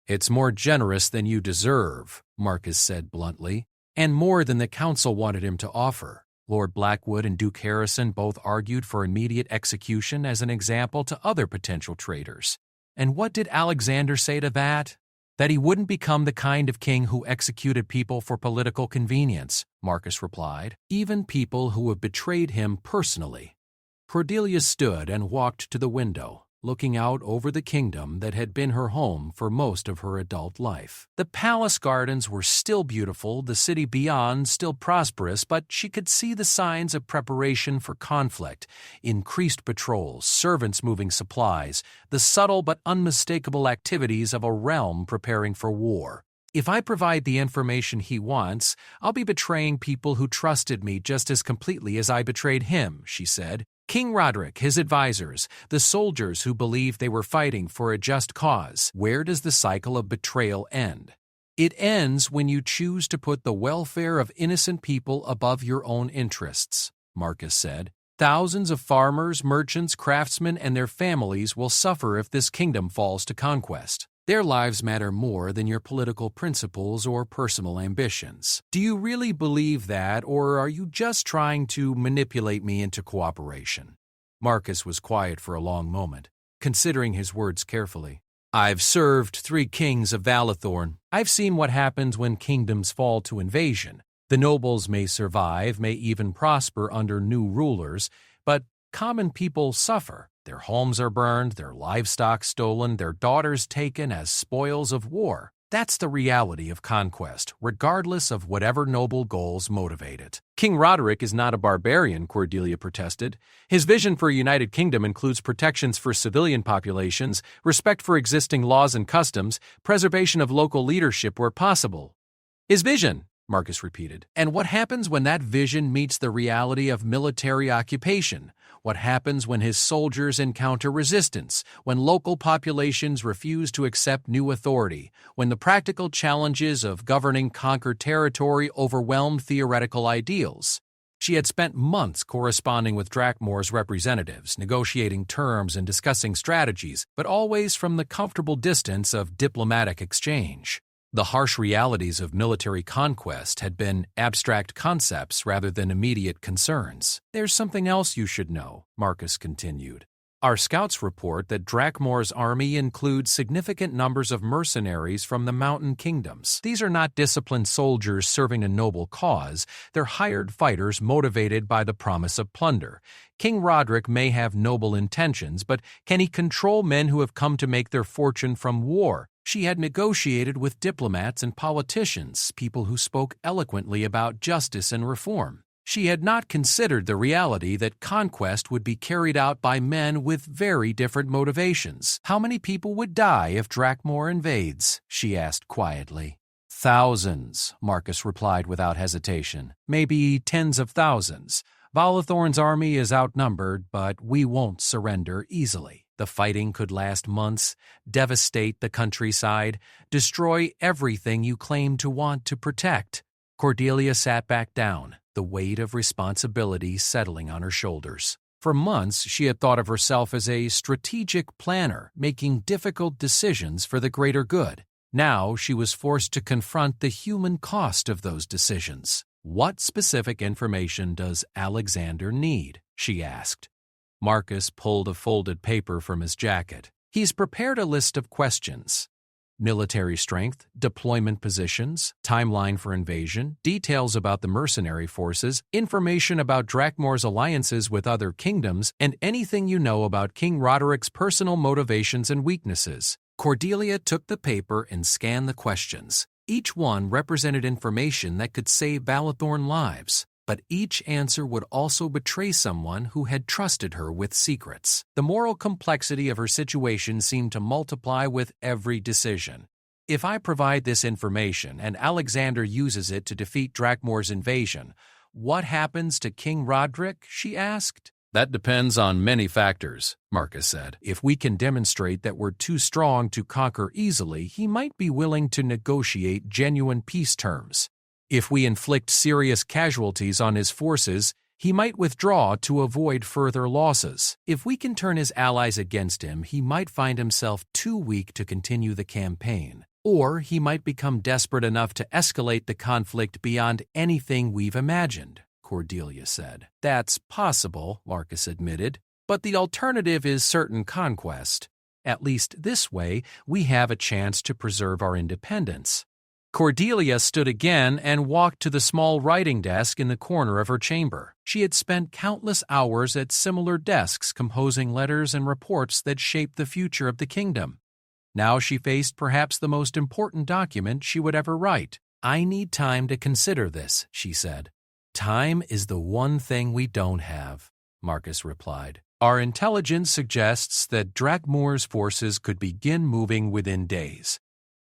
"It's more generous than you deserve," Marcus said bluntly, "and more than the council wanted him to offer." Lord Blackwood and Duke Harrison both argued for immediate execution as an example to other potential traitors. And what did Alexander say to that? That he wouldn't become the kind of king who executed people for political convenience, Marcus replied, even people who have betrayed him personally. Cordelia stood and walked to the window, looking out over the kingdom that had been her home for most of her adult life. The palace gardens were still beautiful, the city beyond still prosperous, but she could see the signs of preparation for conflict, increased patrols, servants moving supplies, the subtle but unmistakable activities of a realm preparing for war. If I provide the information he wants, I'll be betraying people who trusted me just as completely as I betrayed him, she said. King Roderick, his advisors, the soldiers who believed they were fighting for a just cause. Where does the cycle of betrayal end? It ends when you choose to put the welfare of innocent people above your own interests, Marcus said. Thousands of farmers, merchants, craftsmen, and their families will suffer if this kingdom falls to conquest. Their lives matter more than your political principles or personal ambitions. Do you really believe that, or are you just trying to manipulate me into cooperation? Marcus was quiet for a long moment, considering his words carefully. I've served 3 kings of Valathorn. I've seen what happens when kingdoms fall to invasion. The nobles may survive, may even prosper under new rulers, but common people suffer. Their homes are burned, their livestock stolen, their daughters taken as spoils of war. That's the reality of conquest, regardless of whatever noble goals motivate it. King Roderick is not a barbarian, Cordelia protested. His vision for a united kingdom includes protections for civilian populations, respect for existing laws and customs, preservation of local leadership where possible. His vision, Marcus repeated. And what happens when that vision meets the reality of military occupation? What happens when his soldiers encounter resistance, when local populations refuse to accept new authority, when the practical challenges of governing conquered territory overwhelm theoretical ideals? She had spent months corresponding with Drakmoor's representatives, negotiating terms and discussing strategies, but always from the comfortable distance of diplomatic exchange. The harsh realities of military conquest had been abstract concepts rather than immediate concerns. "There's something else you should know," Marcus continued. "Our scouts report that Drakmoor's army includes significant numbers of mercenaries from the mountain kingdoms. These are not disciplined soldiers serving a noble cause. They're hired fighters motivated by the promise of plunder. King Roderick may have noble intentions, but can he control men who have come to make their fortune from war?" She had negotiated with diplomats and politicians, people who spoke eloquently about justice and reform. She had not considered the reality that conquest would be carried out by men with very different motivations. "How many people would die if Drakmoor invades?" she asked quietly. "Thousands," Marcus replied without hesitation. "Maybe tens of thousands. Valathorn's army is outnumbered, but we won't surrender easily. The fighting could last months, devastate the countryside, destroy everything you claim to want to protect." Cordelia sat back down, the weight of responsibility settling on her shoulders. For months, she had thought of herself as a strategic planner, making difficult decisions for the greater good. Now she was forced to confront the human cost of those decisions. "What specific information does Alexander need?" she asked. Marcus pulled a folded paper from his jacket. "He's prepared a list of questions. Military strength, deployment positions, timeline for invasion, details about the mercenary forces, information about Drakmoor's alliances with other kingdoms, and anything you know about King Roderick's personal motivations and weaknesses." Cordelia took the paper and scanned the questions. Each one represented information that could save Valathorn lives, but each answer would also betray someone who had trusted her with secrets. The moral complexity of her situation seemed to multiply with every decision. "If I provide this information and Alexander uses it to defeat Drakmoor's invasion, what happens to King Roderick?" she asked. "That depends on many factors," Marcus said. "If we can demonstrate that we're too strong to conquer easily, he might be willing to negotiate genuine peace terms. If we inflict serious casualties on his forces, he might withdraw to avoid further losses. If we can turn his allies against him, he might find himself too weak to continue the campaign. Or he might become desperate enough to escalate the conflict beyond anything we've imagined," Cordelia said. "That's possible," Marcus admitted, "but the alternative is certain conquest. At least this way, we have a chance to preserve our independence." Cordelia stood again and walked to the small writing desk in the corner of her chamber. She had spent countless hours at similar desks composing letters and reports that shaped the future of the kingdom. Now she faced perhaps the most important document she would ever write. "I need time to consider this," she said. "Time is the one thing we don't have," Marcus replied. "Our intelligence suggests that Drakmoor's forces could begin moving within days.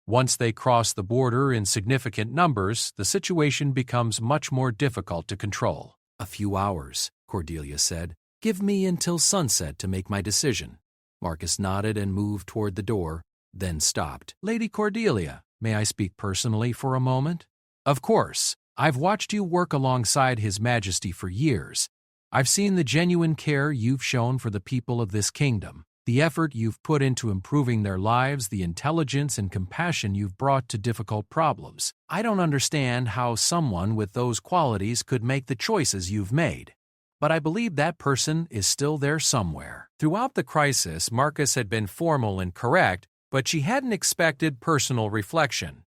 Once they cross the border in significant numbers, the situation becomes much more difficult to control." "A few hours," Cordelia said. "Give me until sunset to make my decision." Marcus nodded and moved toward the door, then stopped. "Lady Cordelia, may I speak personally for a moment?" "Of course. I've watched you work alongside His Majesty for years. I've seen the genuine care you've shown for the people of this kingdom, the effort you've put into improving their lives, the intelligence and compassion you've brought to difficult problems. I don't understand how someone with those qualities could make the choices you've made. But I believe that person is still there somewhere." Throughout the crisis, Marcus had been formal and correct, but she hadn't expected personal reflection.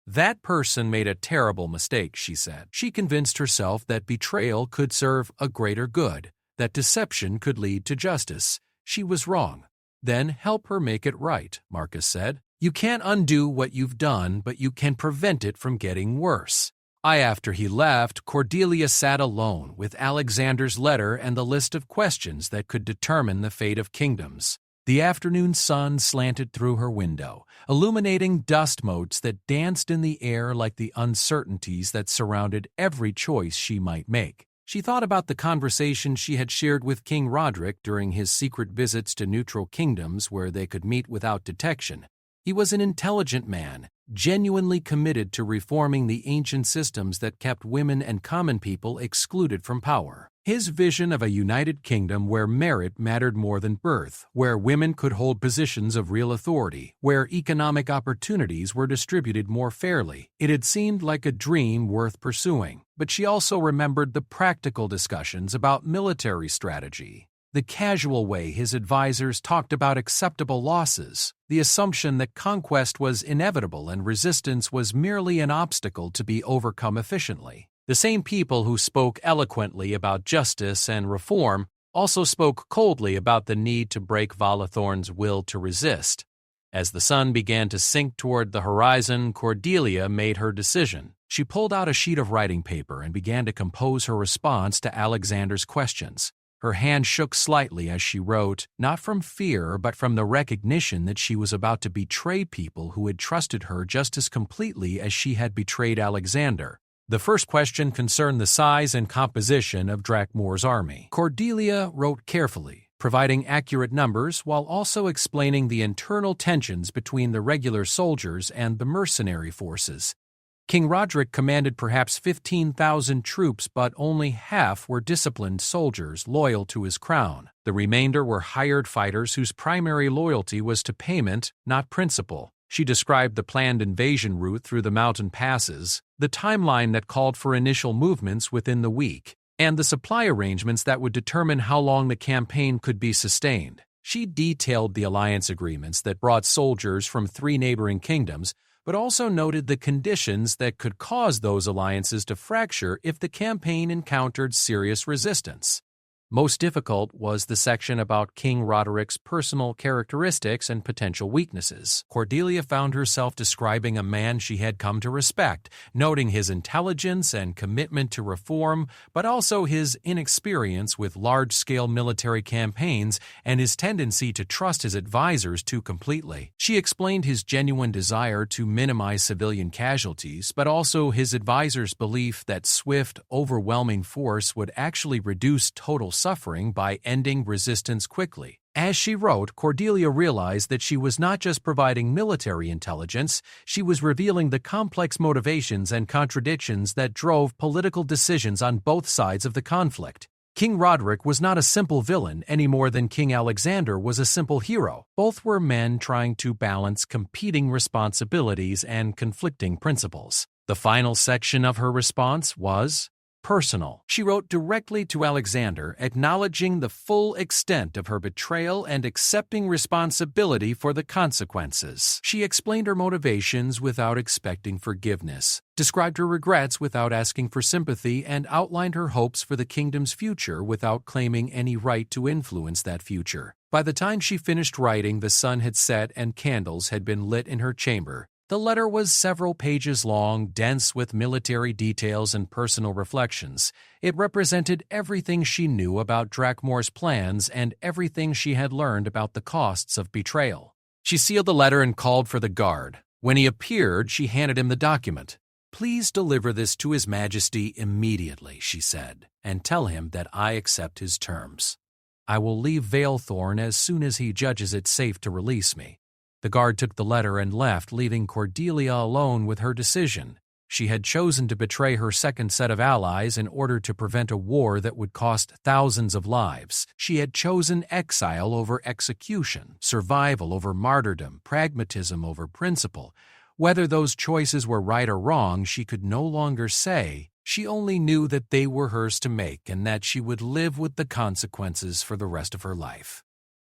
"That person made a terrible mistake," she said. She convinced herself that betrayal could serve a greater good, that deception could lead to justice. She was wrong. "Then help her make it right," Marcus said. "You can't undo what you've done, but you can prevent it from getting worse." After he left, Cordelia sat alone with Alexander's letter and the list of questions that could determine the fate of kingdoms. The afternoon sun slanted through her window, illuminating dust motes that danced in the air like the uncertainties that surrounded every choice she might make. She thought about the conversation she had shared with King Roderick during his secret visits to neutral kingdoms where they could meet without detection. He was an intelligent man, genuinely committed to reforming the ancient systems that kept women and common people excluded from power. His vision of a united kingdom where merit mattered more than birth, where women could hold positions of real authority, where economic opportunities were distributed more fairly. It had seemed like a dream worth pursuing, but she also remembered the practical discussions about military strategy, the casual way his advisors talked about acceptable losses, the assumption that conquest was inevitable and resistance was merely an obstacle to be overcome efficiently. The same people who spoke eloquently about justice and reform also spoke coldly about the need to break Valathorn's will to resist. As the sun began to sink toward the horizon, Cordelia made her decision. She pulled out a sheet of writing paper and began to compose her response to Alexander's questions. Her hand shook slightly as she wrote, not from fear but from the recognition that she was about to betray people who had trusted her just as completely as she had betrayed Alexander. The first question concerned the size and composition of Drakmoor's army. Cordelia wrote carefully, providing accurate numbers while also explaining the internal tensions between the regular soldiers and the mercenary forces. King Roderick commanded perhaps 15,000 troops, but only half were disciplined soldiers loyal to his crown. The remainder were hired fighters whose primary loyalty was to payment, not principle. She described the planned invasion route through the mountain passes, the timeline that called for initial movements within the week, and the supply arrangements that would determine how long the campaign could be sustained. She detailed the alliance agreements that brought soldiers from 3 neighboring kingdoms, but also noted the conditions that could cause those alliances to fracture if the campaign encountered serious resistance. Most difficult was the section about King Roderick's personal characteristics and potential weaknesses. Cordelia found herself describing a man she had come to respect, noting his intelligence and commitment to reform, but also his inexperience with large-scale military campaigns and his tendency to trust his advisors too completely. She explained his genuine desire to minimize civilian casualties, but also his advisors' belief that swift, overwhelming force would actually reduce total suffering by ending resistance quickly. As she wrote, Cordelia realized that she was not just providing military intelligence, she was revealing the complex motivations and contradictions that drove political decisions on both sides of the conflict. King Roderick was not a simple villain any more than King Alexander was a simple hero. Both were men trying to balance competing responsibilities and conflicting principles. The final section of her response was personal. She wrote directly to Alexander, acknowledging the full extent of her betrayal and accepting responsibility for the consequences. She explained her motivations without expecting forgiveness, described her regrets without asking for sympathy, and outlined her hopes for the kingdom's future without claiming any right to influence that future. By the time she finished writing, the sun had set and candles had been lit in her chamber. The letter was several pages long, dense with military details and personal reflections. It represented everything she knew about Drakmoor's plans and everything she had learned about the costs of betrayal. She sealed the letter and called for the guard. When he appeared, she handed him the document. "Please deliver this to His Majesty immediately," she said, "and tell him that I accept his terms. I will leave Valethorn as soon as he judges it safe to release me." The guard took the letter and left, leaving Cordelia alone with her decision. She had chosen to betray her second set of allies in order to prevent a war that would cost thousands of lives. She had chosen exile over execution, survival over martyrdom, pragmatism over principle. Whether those choices were right or wrong, she could no longer say. She only knew that they were hers to make and that she would live with the consequences for the rest of her life.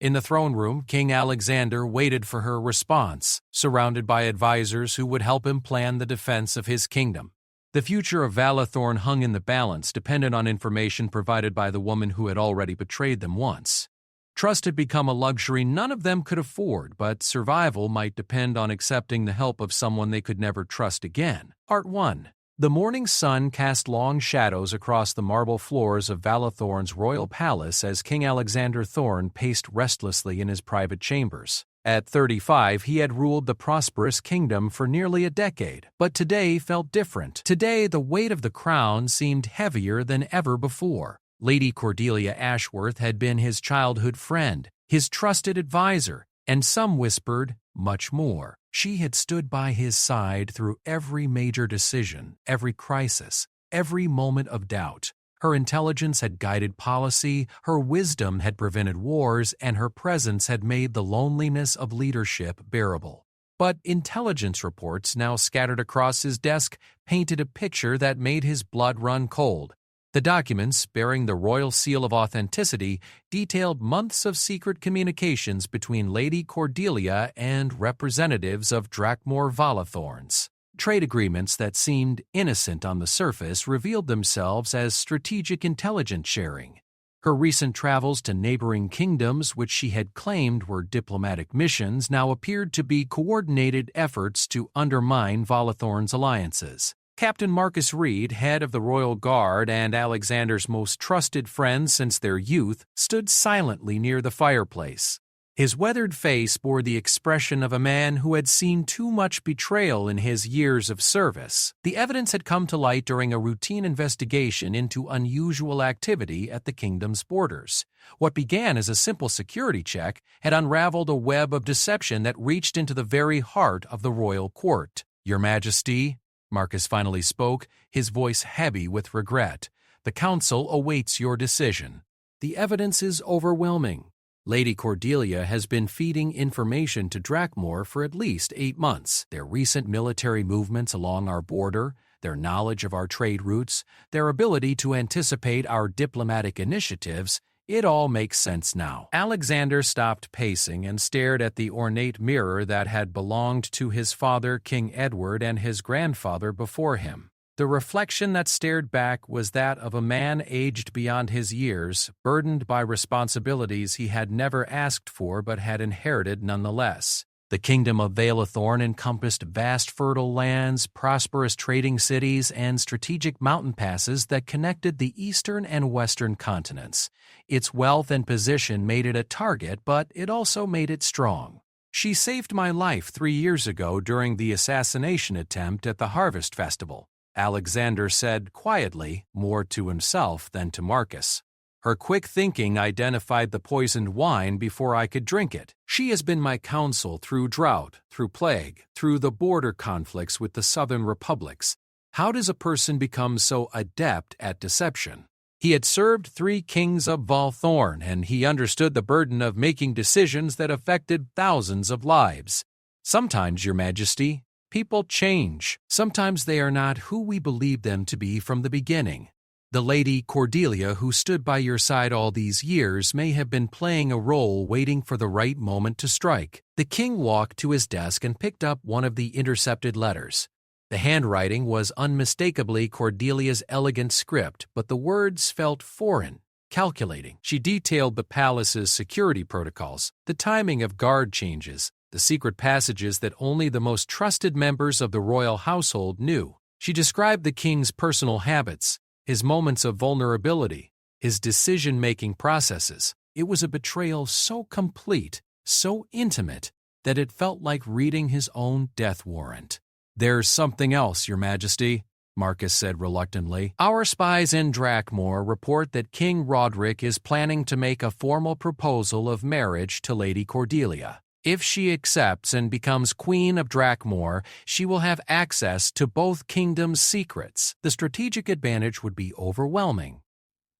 In the throne room, King Alexander waited for her response, surrounded by advisors who would help him plan the defense of his kingdom. The future of Valathorn hung in the balance, dependent on information provided by the woman who had already betrayed them once. Trust had become a luxury none of them could afford, but survival might depend on accepting the help of someone they could never trust again. Part 1. The morning sun cast long shadows across the marble floors of Valathorn's royal palace as King Alexander Thorne paced restlessly in his private chambers. At 35, he had ruled the prosperous kingdom for nearly a decade, but today felt different. Today, the weight of the crown seemed heavier than ever before. Lady Cordelia Ashworth had been his childhood friend, his trusted advisor, and some whispered much more. She had stood by his side through every major decision, every crisis, every moment of doubt. Her intelligence had guided policy, her wisdom had prevented wars, and her presence had made the loneliness of leadership bearable. But intelligence reports now scattered across his desk painted a picture that made his blood run cold. The documents, bearing the royal seal of authenticity, detailed months of secret communications between Lady Cordelia and representatives of Drakmor Valathorns. Trade agreements that seemed innocent on the surface revealed themselves as strategic intelligence sharing. Her recent travels to neighboring kingdoms, which she had claimed were diplomatic missions, now appeared to be coordinated efforts to undermine Valathorn's alliances. Captain Marcus Reed, head of the Royal Guard and Alexander's most trusted friend since their youth, stood silently near the fireplace. His weathered face bore the expression of a man who had seen too much betrayal in his years of service. The evidence had come to light during a routine investigation into unusual activity at the kingdom's borders. What began as a simple security check had unraveled a web of deception that reached into the very heart of the royal court. "Your Majesty," Marcus finally spoke, his voice heavy with regret, "the council awaits your decision. The evidence is overwhelming. Lady Cordelia has been feeding information to Drakmor for at least 8 months. Their recent military movements along our border, their knowledge of our trade routes, their ability to anticipate our diplomatic initiatives, it all makes sense now." Alexander stopped pacing and stared at the ornate mirror that had belonged to his father, King Edward, and his grandfather before him. The reflection that stared back was that of a man aged beyond his years, burdened by responsibilities he had never asked for but had inherited nonetheless. The kingdom of Valathorn encompassed vast fertile lands, prosperous trading cities, and strategic mountain passes that connected the eastern and western continents. Its wealth and position made it a target, but it also made it strong. "She saved my life 3 years ago during the assassination attempt at the Harvest Festival," Alexander said quietly, more to himself than to Marcus. "Her quick thinking identified the poisoned wine before I could drink it. She has been my counsel through drought, through plague, through the border conflicts with the southern republics. How does a person become so adept at deception?" He had served 3 kings of Valathorn, and he understood the burden of making decisions that affected thousands of lives. "Sometimes, Your Majesty, people change. Sometimes they are not who we believe them to be from the beginning. The Lady Cordelia, who stood by your side all these years, may have been playing a role waiting for the right moment to strike." The king walked to his desk and picked up one of the intercepted letters. The handwriting was unmistakably Cordelia's elegant script, but the words felt foreign, calculating. She detailed the palace's security protocols, the timing of guard changes, the secret passages that only the most trusted members of the royal household knew. She described the king's personal habits, his moments of vulnerability, his decision-making processes. It was a betrayal so complete, so intimate, that it felt like reading his own death warrant. "There's something else, Your Majesty," Marcus said reluctantly. "Our spies in Drakmor report that King Roderick is planning to make a formal proposal of marriage to Lady Cordelia. If she accepts and becomes Queen of Drakmor, she will have access to both kingdoms' secrets. The strategic advantage would be overwhelming."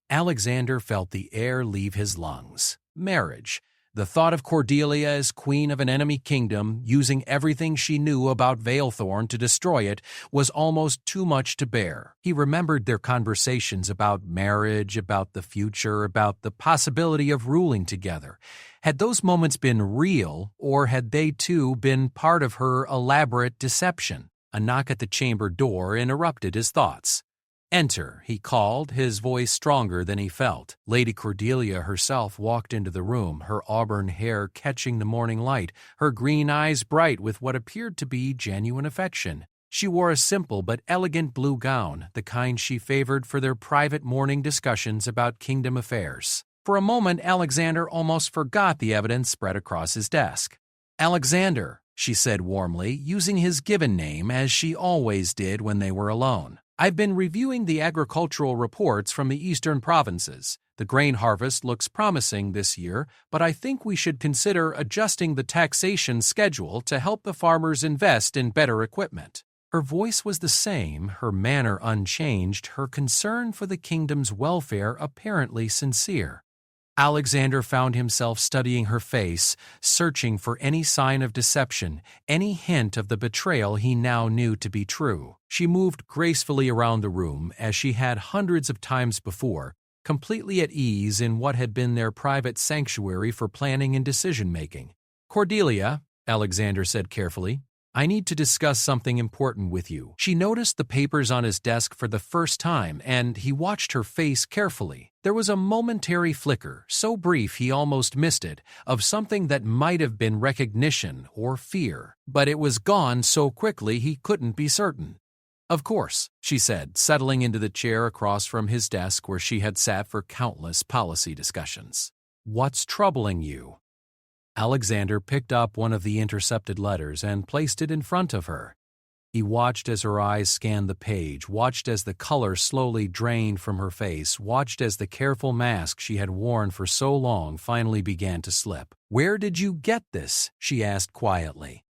Alexander felt the air leave his lungs. Marriage. The thought of Cordelia as queen of an enemy kingdom, using everything she knew about Valathorn to destroy it, was almost too much to bear. He remembered their conversations about marriage, about the future, about the possibility of ruling together. Had those moments been real, or had they too been part of her elaborate deception? A knock at the chamber door interrupted his thoughts. "Enter," he called, his voice stronger than he felt. Lady Cordelia herself walked into the room, her auburn hair catching the morning light, her green eyes bright with what appeared to be genuine affection. She wore a simple but elegant blue gown, the kind she favored for their private morning discussions about kingdom affairs. For a moment, Alexander almost forgot the evidence spread across his desk. Alexander, she said warmly, using his given name as she always did when they were alone. I've been reviewing the agricultural reports from the eastern provinces. The grain harvest looks promising this year, but I think we should consider adjusting the taxation schedule to help the farmers invest in better equipment. Her voice was the same, her manner unchanged, her concern for the kingdom's welfare apparently sincere. Alexander found himself studying her face, searching for any sign of deception, any hint of the betrayal he now knew to be true. She moved gracefully around the room, as she had hundreds of times before, completely at ease in what had been their private sanctuary for planning and decision-making. "Cordelia," Alexander said carefully, "I need to discuss something important with you." She noticed the papers on his desk for the first time, and he watched her face carefully. There was a momentary flicker, so brief he almost missed it, of something that might have been recognition or fear, but it was gone so quickly he couldn't be certain. "Of course," she said, settling into the chair across from his desk where she had sat for countless policy discussions. "What's troubling you?" Alexander picked up one of the intercepted letters and placed it in front of her. He watched as her eyes scanned the page, watched as the color slowly drained from her face, watched as the careful mask she had worn for so long finally began to slip. "Where did you get this?" she asked quietly.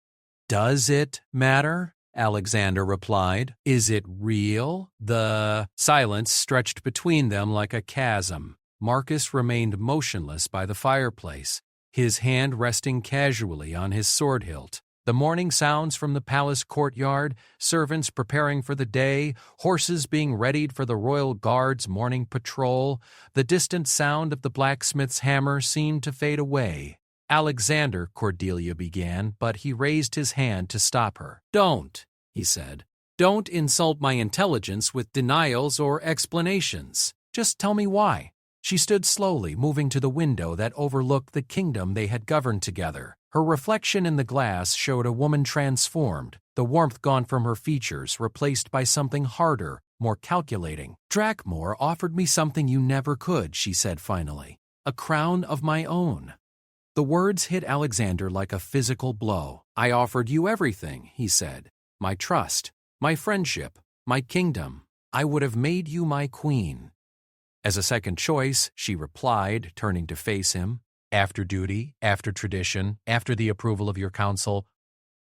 "Does it matter?" Alexander replied. "Is it real?" The silence stretched between them like a chasm. Marcus remained motionless by the fireplace, his hand resting casually on his sword hilt. The morning sounds from the palace courtyard, servants preparing for the day, horses being readied for the royal guard's morning patrol, the distant sound of the blacksmith's hammer seemed to fade away. "Alexander," Cordelia began, but he raised his hand to stop her. "Don't," he said. "Don't insult my intelligence with denials or explanations. Just tell me why." She stood slowly, moving to the window that overlooked the kingdom they had governed together. Her reflection in the glass showed a woman transformed, the warmth gone from her features, replaced by something harder, more calculating. "Drakmor offered me something you never could," she said finally. "A crown of my own." The words hit Alexander like a physical blow. "I offered you everything," he said. "My trust, my friendship, my kingdom. I would have made you my queen." As a second choice, she replied, turning to face him, "After duty, after tradition, after the approval of your council,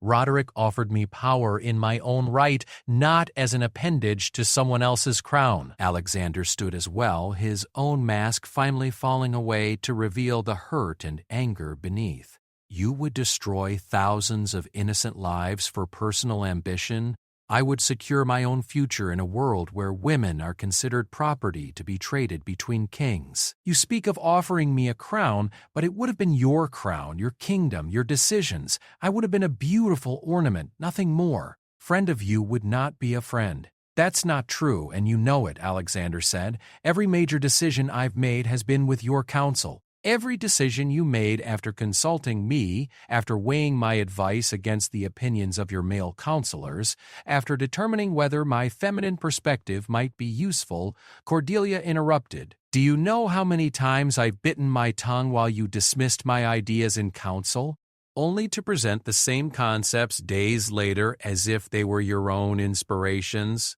Roderick offered me power in my own right, not as an appendage to someone else's crown." Alexander stood as well, his own mask finally falling away to reveal the hurt and anger beneath. "You would destroy thousands of innocent lives for personal ambition? I would secure my own future in a world where women are considered property to be traded between kings. You speak of offering me a crown, but it would have been your crown, your kingdom, your decisions. I would have been a beautiful ornament, nothing more. Friend of you would not be a friend." "That's not true, and you know it," Alexander said. "Every major decision I've made has been with your counsel. Every decision you made after consulting me, after weighing my advice against the opinions of your male counselors, after determining whether my feminine perspective might be useful." Cordelia interrupted. "Do you know how many times I've bitten my tongue while you dismissed my ideas in council, only to present the same concepts days later as if they were your own inspirations?"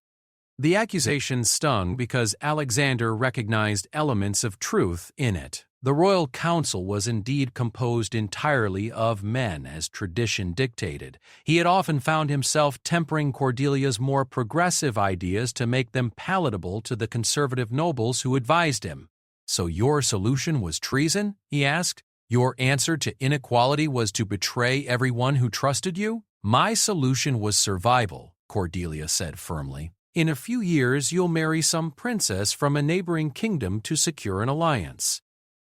The accusation stung because Alexander recognized elements of truth in it. The royal council was indeed composed entirely of men, as tradition dictated. He had often found himself tempering Cordelia's more progressive ideas to make them palatable to the conservative nobles who advised him. "So your solution was treason?" he asked. "Your answer to inequality was to betray everyone who trusted you?" "My solution was survival," Cordelia said firmly. "In a few years you'll marry some princess from a neighboring kingdom to secure an alliance.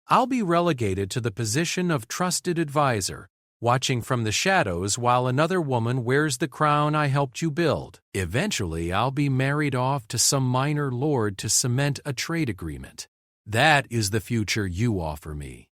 I'll be relegated to the position of trusted advisor, watching from the shadows while another woman wears the crown I helped you build. Eventually, I'll be married off to some minor lord to cement a trade agreement. That is the future you offer me."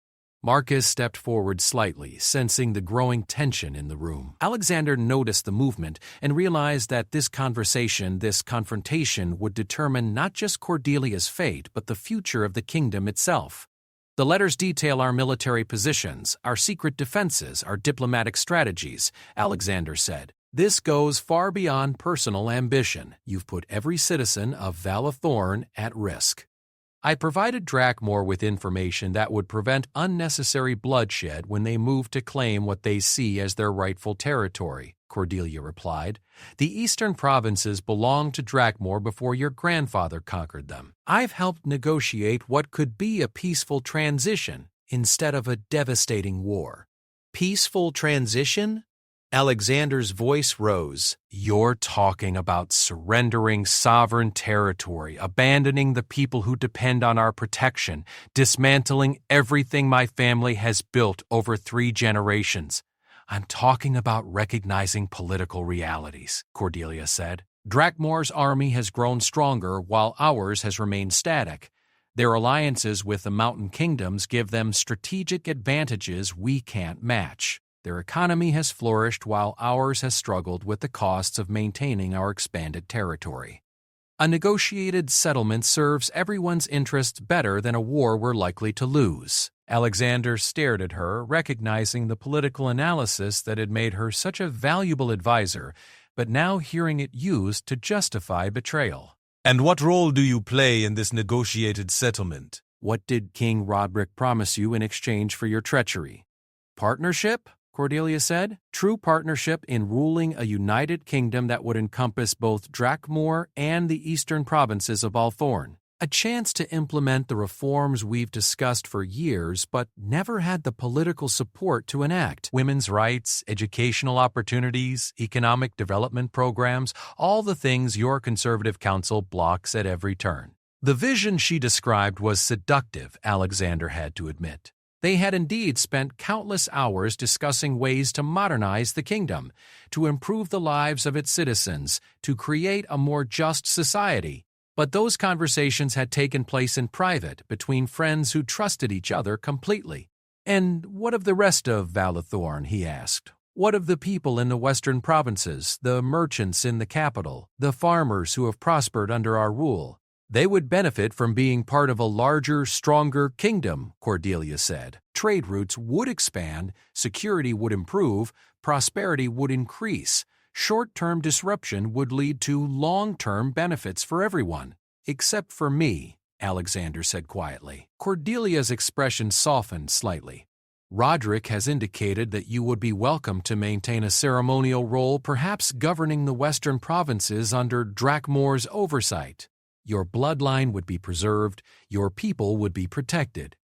Marcus stepped forward slightly, sensing the growing tension in the room. Alexander noticed the movement and realized that this conversation, this confrontation, would determine not just Cordelia's fate but the future of the kingdom itself. The letters detail our military positions, our secret defenses, our diplomatic strategies, Alexander said. This goes far beyond personal ambition. You've put every citizen of Valathorn at risk. I provided Drakmor with information that would prevent unnecessary bloodshed when they move to claim what they see as their rightful territory, Cordelia replied. The eastern provinces belonged to Drakmor before your grandfather conquered them. I've helped negotiate what could be a peaceful transition instead of a devastating war. Peaceful transition? Alexander's voice rose. You're talking about surrendering sovereign territory, abandoning the people who depend on our protection, dismantling everything my family has built over 3 generations. I'm talking about recognizing political realities, Cordelia said. Drakmor's army has grown stronger while ours has remained static. Their alliances with the mountain kingdoms give them strategic advantages we can't match. Their economy has flourished while ours has struggled with the costs of maintaining our expanded territory. A negotiated settlement serves everyone's interests better than a war we're likely to lose. Alexander stared at her, recognizing the political analysis that had made her such a valuable advisor, but now hearing it used to justify betrayal. And what role do you play in this negotiated settlement? What did King Roderick promise you in exchange for your treachery? Partnership? Cordelia said. True partnership in ruling a united kingdom that would encompass both Drakmor and the eastern provinces of Balthorn. A chance to implement the reforms we've discussed for years but never had the political support to enact. Women's rights, educational opportunities, economic development programs, all the things your conservative council blocks at every turn. The vision she described was seductive, Alexander had to admit. They had indeed spent countless hours discussing ways to modernize the kingdom, to improve the lives of its citizens, to create a more just society. But those conversations had taken place in private between friends who trusted each other completely. And what of the rest of Valathorn, he asked. What of the people in the western provinces, the merchants in the capital, the farmers who have prospered under our rule? They would benefit from being part of a larger, stronger kingdom, Cordelia said. Trade routes would expand, security would improve, prosperity would increase. Short-term disruption would lead to long-term benefits for everyone, except for me, Alexander said quietly. Cordelia's expression softened slightly. Roderick has indicated that you would be welcome to maintain a ceremonial role, perhaps governing the western provinces under Drakmor's oversight. Your bloodline would be preserved, your people would be protected.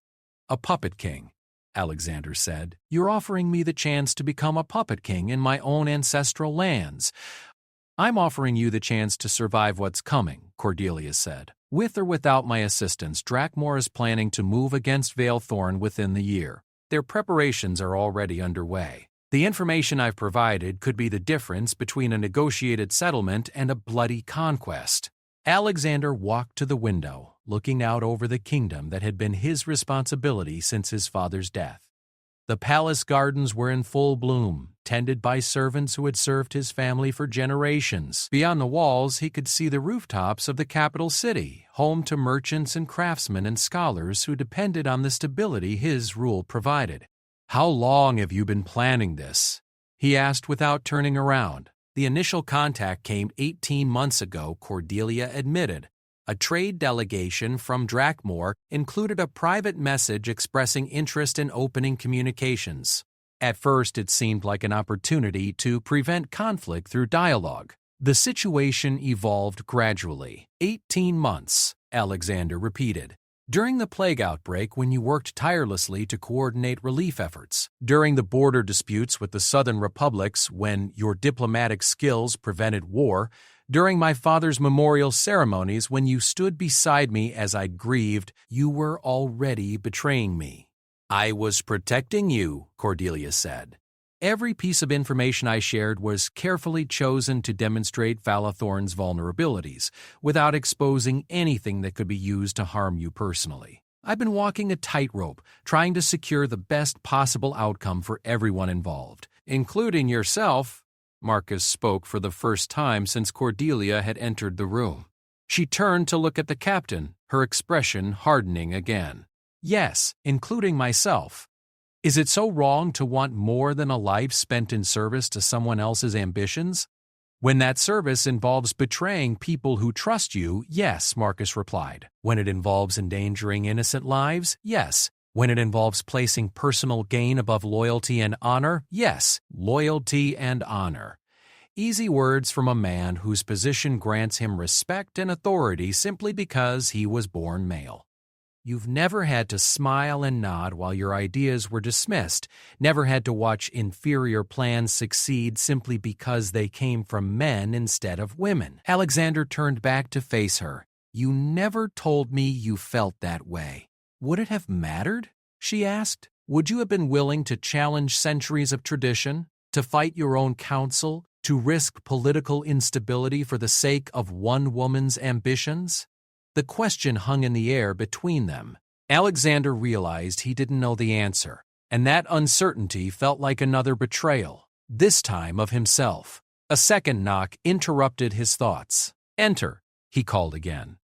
A puppet king, Alexander said. You're offering me the chance to become a puppet king in my own ancestral lands. I'm offering you the chance to survive what's coming, Cordelia said. With or without my assistance, Drakmor is planning to move against Valathorn within the year. Their preparations are already underway. The information I've provided could be the difference between a negotiated settlement and a bloody conquest. Alexander walked to the window, looking out over the kingdom that had been his responsibility since his father's death. The palace gardens were in full bloom, tended by servants who had served his family for generations. Beyond the walls, he could see the rooftops of the capital city, home to merchants and craftsmen and scholars who depended on the stability his rule provided. "How long have you been planning this?" he asked without turning around. The initial contact came 18 months ago, Cordelia admitted. A trade delegation from Drakmor included a private message expressing interest in opening communications. At first, it seemed like an opportunity to prevent conflict through dialogue. The situation evolved gradually. 18 months, Alexander repeated. During the plague outbreak, when you worked tirelessly to coordinate relief efforts, during the border disputes with the southern republics, when your diplomatic skills prevented war, during my father's memorial ceremonies, when you stood beside me as I grieved, you were already betraying me. I was protecting you, Cordelia said. Every piece of information I shared was carefully chosen to demonstrate Valathorn's vulnerabilities, without exposing anything that could be used to harm you personally. I've been walking a tightrope, trying to secure the best possible outcome for everyone involved, including yourself. Marcus spoke for the first time since Cordelia had entered the room. She turned to look at the captain, her expression hardening again. Yes, including myself. Is it so wrong to want more than a life spent in service to someone else's ambitions? When that service involves betraying people who trust you, yes, Marcus replied. When it involves endangering innocent lives, yes. When it involves placing personal gain above loyalty and honor, yes, loyalty and honor. Easy words from a man whose position grants him respect and authority simply because he was born male. You've never had to smile and nod while your ideas were dismissed, never had to watch inferior plans succeed simply because they came from men instead of women. Alexander turned back to face her. You never told me you felt that way. Would it have mattered? She asked. Would you have been willing to challenge centuries of tradition, to fight your own counsel, to risk political instability for the sake of one woman's ambitions? The question hung in the air between them. Alexander realized he didn't know the answer, and that uncertainty felt like another betrayal, this time of himself. A second knock interrupted his thoughts. "Enter," he called again.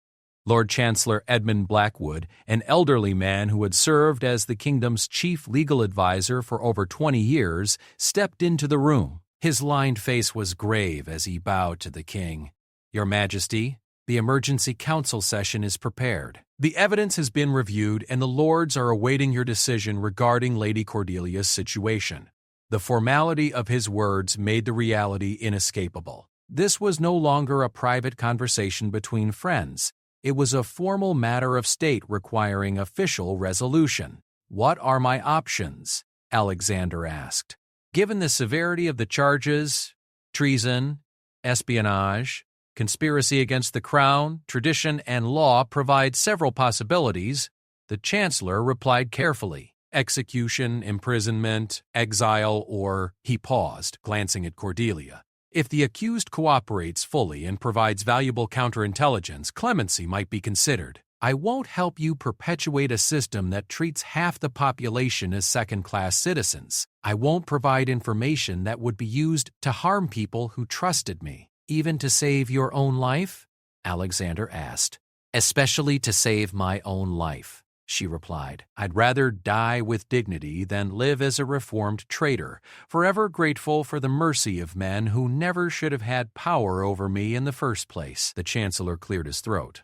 Lord Chancellor Edmund Blackwood, an elderly man who had served as the kingdom's chief legal advisor for over 20 years, stepped into the room. His lined face was grave as he bowed to the king. "Your Majesty, the emergency council session is prepared. The evidence has been reviewed and the lords are awaiting your decision regarding Lady Cordelia's situation." The formality of his words made the reality inescapable. This was no longer a private conversation between friends. It was a formal matter of state requiring official resolution. "What are my options?" Alexander asked. "Given the severity of the charges, treason, espionage, conspiracy against the crown, tradition, and law provide several possibilities," the chancellor replied carefully. "Execution, imprisonment, exile, or—" He paused, glancing at Cordelia. "If the accused cooperates fully and provides valuable counterintelligence, clemency might be considered. I won't help you perpetuate a system that treats half the population as second-class citizens. I won't provide information that would be used to harm people who trusted me." "Even to save your own life?" Alexander asked. "Especially to save my own life," she replied. "I'd rather die with dignity than live as a reformed traitor, forever grateful for the mercy of men who never should have had power over me in the first place." The chancellor cleared his throat.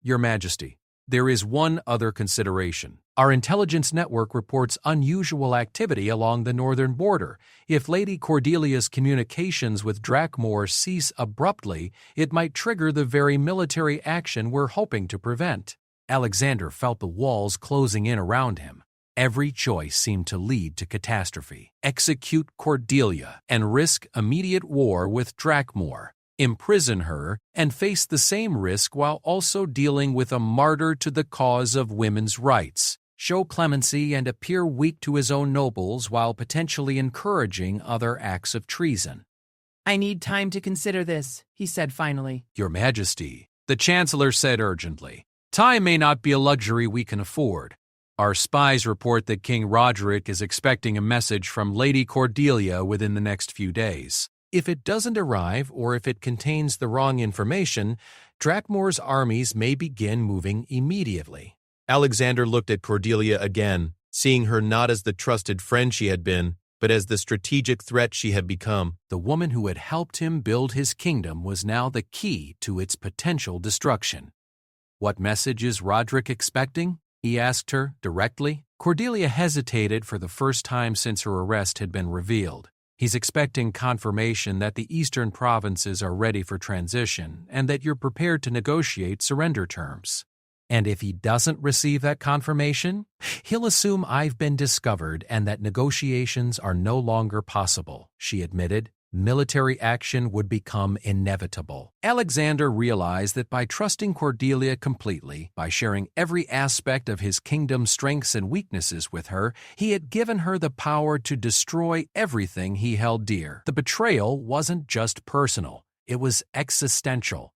"Your Majesty, there is one other consideration. Our intelligence network reports unusual activity along the northern border. If Lady Cordelia's communications with Drakmore cease abruptly, it might trigger the very military action we're hoping to prevent." Alexander felt the walls closing in around him. Every choice seemed to lead to catastrophe. Execute Cordelia and risk immediate war with Drakmore. Imprison her and face the same risk while also dealing with a martyr to the cause of women's rights. Show clemency and appear weak to his own nobles while potentially encouraging other acts of treason. "I need time to consider this," he said finally. "Your Majesty," the chancellor said urgently, "time may not be a luxury we can afford. Our spies report that King Roderick is expecting a message from Lady Cordelia within the next few days. If it doesn't arrive, or if it contains the wrong information, Drakmore's armies may begin moving immediately." Alexander looked at Cordelia again, seeing her not as the trusted friend she had been, but as the strategic threat she had become. The woman who had helped him build his kingdom was now the key to its potential destruction. "What message is Roderick expecting?" he asked her directly. Cordelia hesitated for the first time since her arrest had been revealed. "He's expecting confirmation that the eastern provinces are ready for transition and that you're prepared to negotiate surrender terms. And if he doesn't receive that confirmation, he'll assume I've been discovered and that negotiations are no longer possible," she admitted. Military action would become inevitable. Alexander realized that by trusting Cordelia completely, by sharing every aspect of his kingdom's strengths and weaknesses with her, he had given her the power to destroy everything he held dear. The betrayal wasn't just personal, it was existential.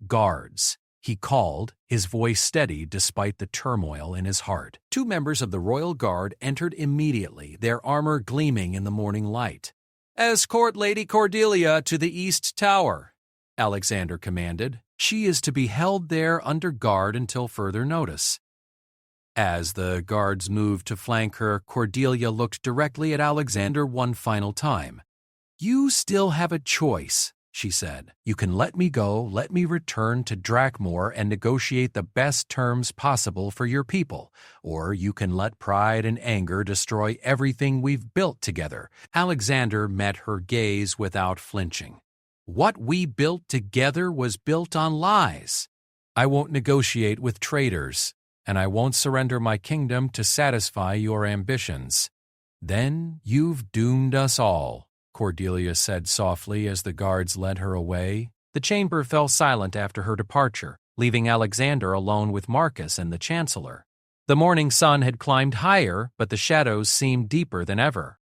"Guards," he called, his voice steady despite the turmoil in his heart. 2 members of the royal guard entered immediately, their armor gleaming in the morning light. "Escort Lady Cordelia to the East Tower," Alexander commanded. "She is to be held there under guard until further notice." As the guards moved to flank her, Cordelia looked directly at Alexander one final time. "You still have a choice," she said. "You can let me go, let me return to Drakmor and negotiate the best terms possible for your people, or you can let pride and anger destroy everything we've built together." Alexander met her gaze without flinching. "What we built together was built on lies. I won't negotiate with traitors, and I won't surrender my kingdom to satisfy your ambitions." "Then you've doomed us all," Cordelia said softly as the guards led her away. The chamber fell silent after her departure, leaving Alexander alone with Marcus and the chancellor. The morning sun had climbed higher, but the shadows seemed deeper than ever.